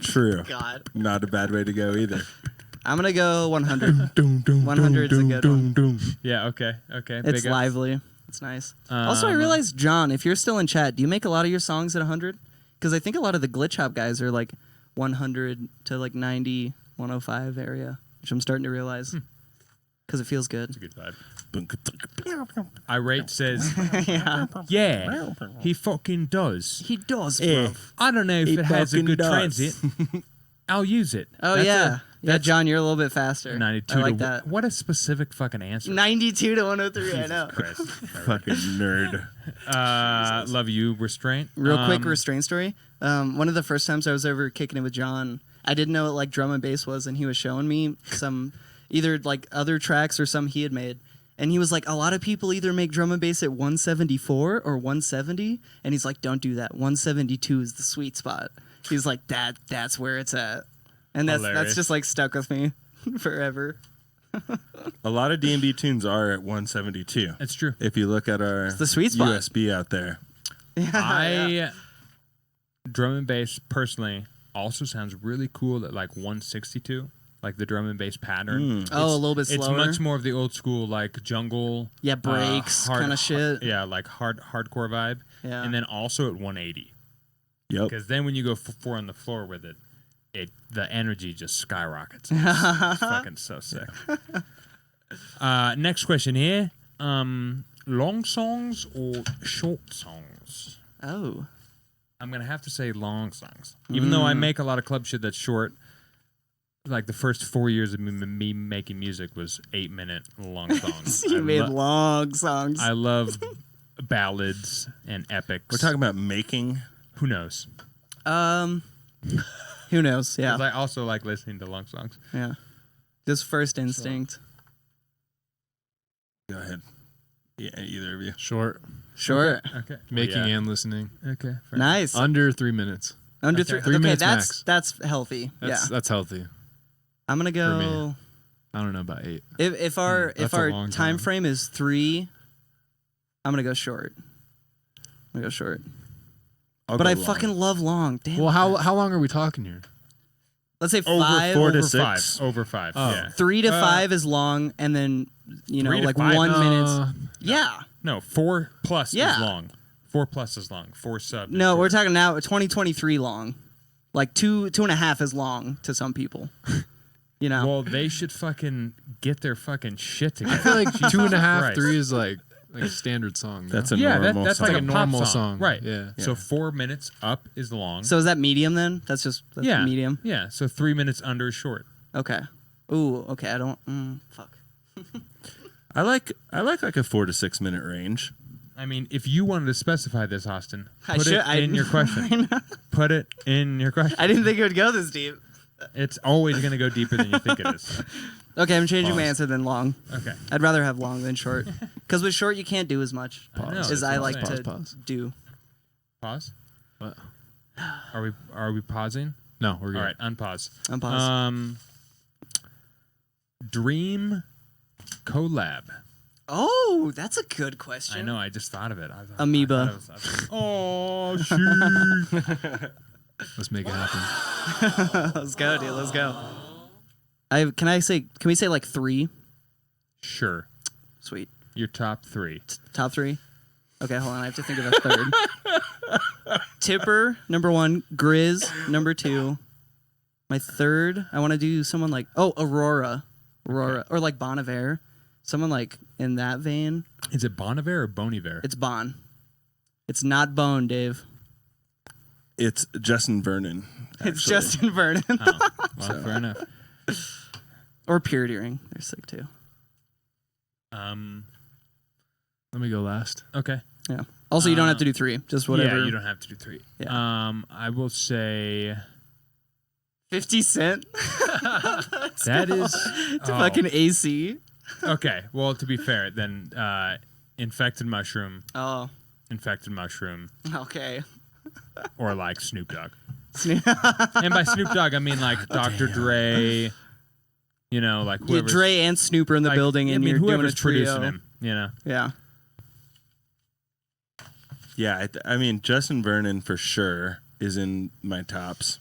True. God, Not a bad way to go either. I'm gonna go 100. 100 is a good one. Yeah. Okay. Okay. It's big ups. lively. It's nice. Also, I realized, John, if you're still in chat, do you make a lot of your songs at 100? Because I think a lot of the glitch hop guys are like 100 to like 90, 105 area, which I'm starting to realize because it feels good. It's a good vibe. Irate says, yeah, he fucking does. He does, Eh. bro. I don't know if He it has a fucking good does. transit. I'll use it. Oh That's yeah, yeah, that's John, you're a little bit faster. 92 I like to that. What a specific fucking answer. 92 to 103. I know. Christ. Fucking nerd. Love you, restraint. Real quick restraint story. One of the first times I was over kicking it with John, I didn't know what like drum and bass was, and he was showing me some either like other tracks or some he had made. And he was like, a lot of people either make drum and bass at 174 or 170. And he's like, don't do that. 172 is the sweet spot. He's like, that's where it's at. And that's Hilarious. just like stuck with me forever. A lot of D&B tunes are at 172. It's true. If you look at our the sweet spot. USB out there. Drum and bass personally also sounds really cool at like 162, like the drum and bass pattern. Oh, a little bit It's slower. much more of the old school like jungle. Yeah, breaks hard- kind of shit. Yeah, like hardcore vibe. Yeah. And then also at 180, Yep. because then when you go four on the floor with it, the energy just skyrockets. It's fucking so sick. Next question here: long songs or short songs? Oh. I'm gonna have to say long songs, even though I make a lot of club shit that's short. Like the first 4 years of me making music was 8-minute long songs. You made long songs. I love ballads and epics. We're talking about making. Who knows? Who knows? Yeah. 'Cause I also like listening to long songs. Yeah. Just first instinct. Go ahead. Yeah, either of you. Short. Short. Okay. Making Well, yeah. and listening. Okay. fair. Nice. Under 3 minutes. Under Okay. 3. 3 Okay, minutes that's max. that's healthy. That's healthy. I'm gonna me. go. I don't know about 8. If our that's a long time time. frame is 3, I'm gonna go short. I'm gonna go short. I'll But go I long. fucking love long. Damn. Well, how long are we talking here? Let's say Over 5. 4 to over 6. 5. Over 5. Oh. Yeah. 3 to 5 is long, and then 3 to like 5? 1 minute. Uh, Yeah. No, 4 plus Yeah. is long. 4 plus is long. 4 sub. is No, we're short. talking now 2023 long. Like 2.5 is long to some people. You know. Well, they should fucking get their fucking shit together. I feel like 2.5, Christ. 3 is like a standard song. That's no? a Yeah, normal that's song. like a normal pop song. Right. Yeah. So 4 minutes up is long. So is that medium then? That's yeah. medium. Yeah. So 3 minutes under is short. Okay. Ooh. Okay. I don't. Fuck. I like a 4 to 6 minute range. I mean, if you wanted to specify this, Austin, I put should- it in your I question. know. Put it in your question. I didn't think it would go this deep. It's always going to go deeper than you think it is. Okay, I'm changing my Pause. answer than long. Okay. I'd rather have long than short. Because with short, you can't do as much I know, as that's I what I'm like saying. to Pause. do. Pause. What? Are we pausing? No, we're good. All right, unpause. I'm paused. Dream collab. Oh, that's a good question. I know. I just thought of it. Amoeba. Oh shoot! Let's make it happen. Let's go, dude. Let's go. Can we say like 3? Sure. Sweet. Your top 3. Top 3? Okay, hold on. I have to think of a third. Tipper, number 1. Grizz, number 2. My third, I want to do someone like, Aurora. Or like Bon Iver. Someone like in that vein. Is it Bon Iver or Bon Iver? It's Bon. It's not Bone, Dave. It's Justin Vernon. It's actually. Justin Vernon. Oh, well, fair enough. Or Purity Ring. They're sick too. Let me go last. Okay. Yeah. Also, you don't have to do 3. Just whatever. Yeah, you don't have to do 3. Yeah. I will say 50 Cent. that is It's fucking AC. okay. Well, to be fair, then infected mushroom, Oh, okay. or like Snoop Dogg. Snoop- And by Snoop Dogg, I mean like Dr. Dre. You know, like Yeah, whoever's Dre and Snoop are in the like, building, and I mean, you're doing a whoever's trio. producing him. You know. Yeah. Yeah, I mean Justin Vernon for sure is in my tops.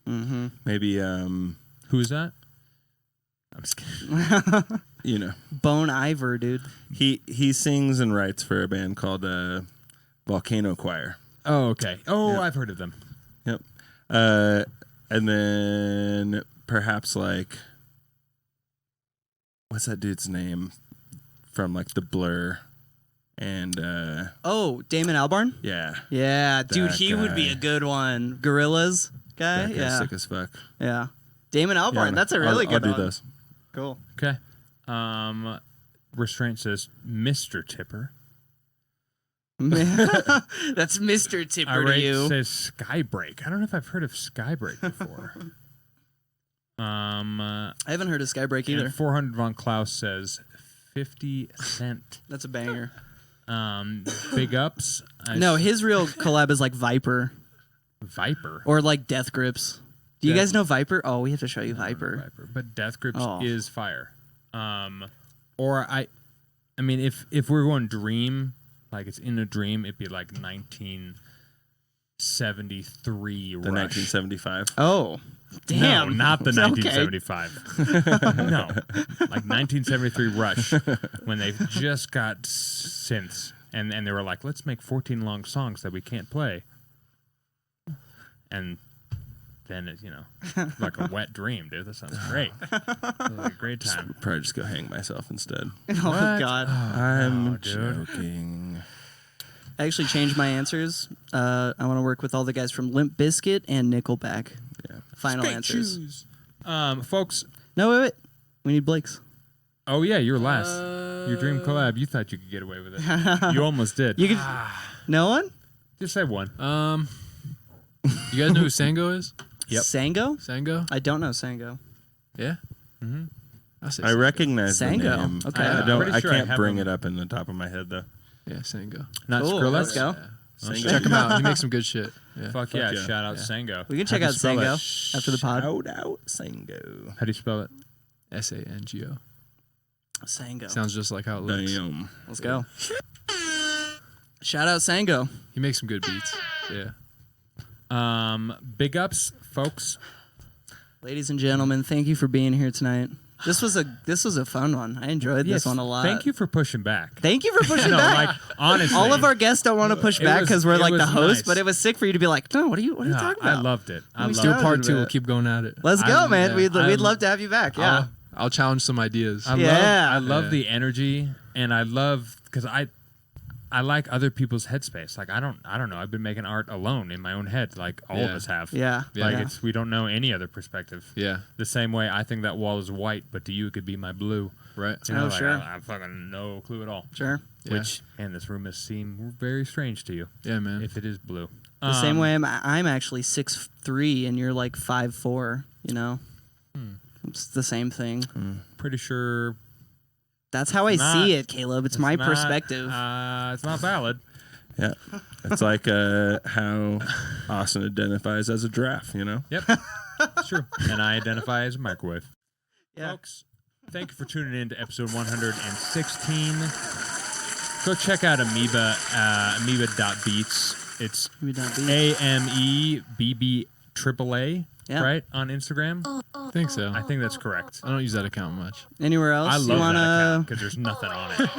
Mm-hmm. Maybe Who's that? I'm just kidding. you know, Bone Iver, dude. he sings and writes for a band called Volcano Choir. Oh, okay. Oh, Yeah. I've heard of them. Yep. And then perhaps like what's that dude's name from like the Blur and Oh, Damon Albarn? yeah. Yeah, dude, That he would be guy. a good one. Gorillas guy? That guy's Yeah. sick as fuck. Yeah. Damon Albarn, Yeah, that's a I'll- really I'll good do one. those. Cool. Okay. Restraint says Mr. Tipper. That's Mr. Tipper to Irate you. says Skybreak. I don't know if I've heard of Skybreak before. I haven't heard of Skybreak either. And 400 Von Klaus says 50 Cent. That's a banger. Big ups. No, his real collab is like Viper Viper. or like Death Grips. Do you Death- guys know Viper? Oh, we have to show you Viper. But Death Grips Oh. is fire. Or I mean, if we're going dream, like it's in a dream, it'd be like 1973 The Rush. 1975. Oh, damn. No, not the Okay. 1975. No, like 1973 Rush, when they just got synths, and they were like, let's make 14 long songs that we can't play. And then it, like a wet dream, dude. That sounds great. That was a great time. Probably just go hang myself instead. Oh, What? God. I'm no, dude. joking. I actually changed my answers. I want to work with all the guys from Limp Bizkit and Nickelback. Yeah. Final Straight answers. shoes. Folks. No, wait. We need Blake's. Oh yeah, you're last. Your dream collab. You thought you could get away with it. You almost did. You could. No one? Just say one. You guys know who Sango is? Yep. Sango? Sango? I don't know Sango. Yeah. Mm-hmm. say I recognize the Sango. name. Okay. I don't. Pretty I sure I can't have bring him. it up in the top of my head though. Yeah, Sango. Not Cool, Skrillex. let's go. Sango. Check him out. He makes some good shit. Yeah. Fuck Fuck yeah. yeah. Shout out Sango. We can check How'd out you spell Sango it? after the pod. Shout out Sango. How do you spell it? Sango. Sango. Sounds just like how it looks. Damn. Let's go. Shout out Sango. He makes some good beats. Yeah. Big ups, folks. Ladies and gentlemen, thank you for being here tonight. This was a fun one. I enjoyed this one a lot. Thank you for pushing back. Thank you for pushing No, back. like honestly, All of our guests don't want to push It back was- because we're it like the was host, nice. but it was sick for you to be like, no, what are you No, talking I about? loved it. I me loved start it. it. Part 2, bit. we'll keep going at it. Let's go, man. yeah. We'd love to have you back. Yeah. I'll challenge some ideas. Yeah. I love Yeah. the energy, and I love because I like other people's headspace. Like I don't know. I've been making art alone in my own head, like all of Yeah. us have. Yeah. Like Yeah. we don't know any other perspective. Yeah. The same way I think that wall is white, but to you it could be my blue. Right. You know, Oh, like, sure. I fucking no clue at all. Sure. Yeah. Which and this room has seemed very strange to you. Yeah, man. If it is blue. The same way I'm actually 6'3" and you're like 5'4", you know? It's the same thing. Pretty sure That's how I not- see it, Caleb. It's my not, perspective. It's not valid. Yeah. It's like how Austin identifies as a giraffe. You know. Yep. It's true. And I identify as a microwave. Yeah. Folks, thank you for tuning in to episode 116. Go check out Ameba, ameba.beats. It's Maybe not be. AMEBB Yeah. right? On Instagram. I think so. I think that's correct. I don't use that account much. Anywhere else? I you love wanna... that account because there's nothing on it.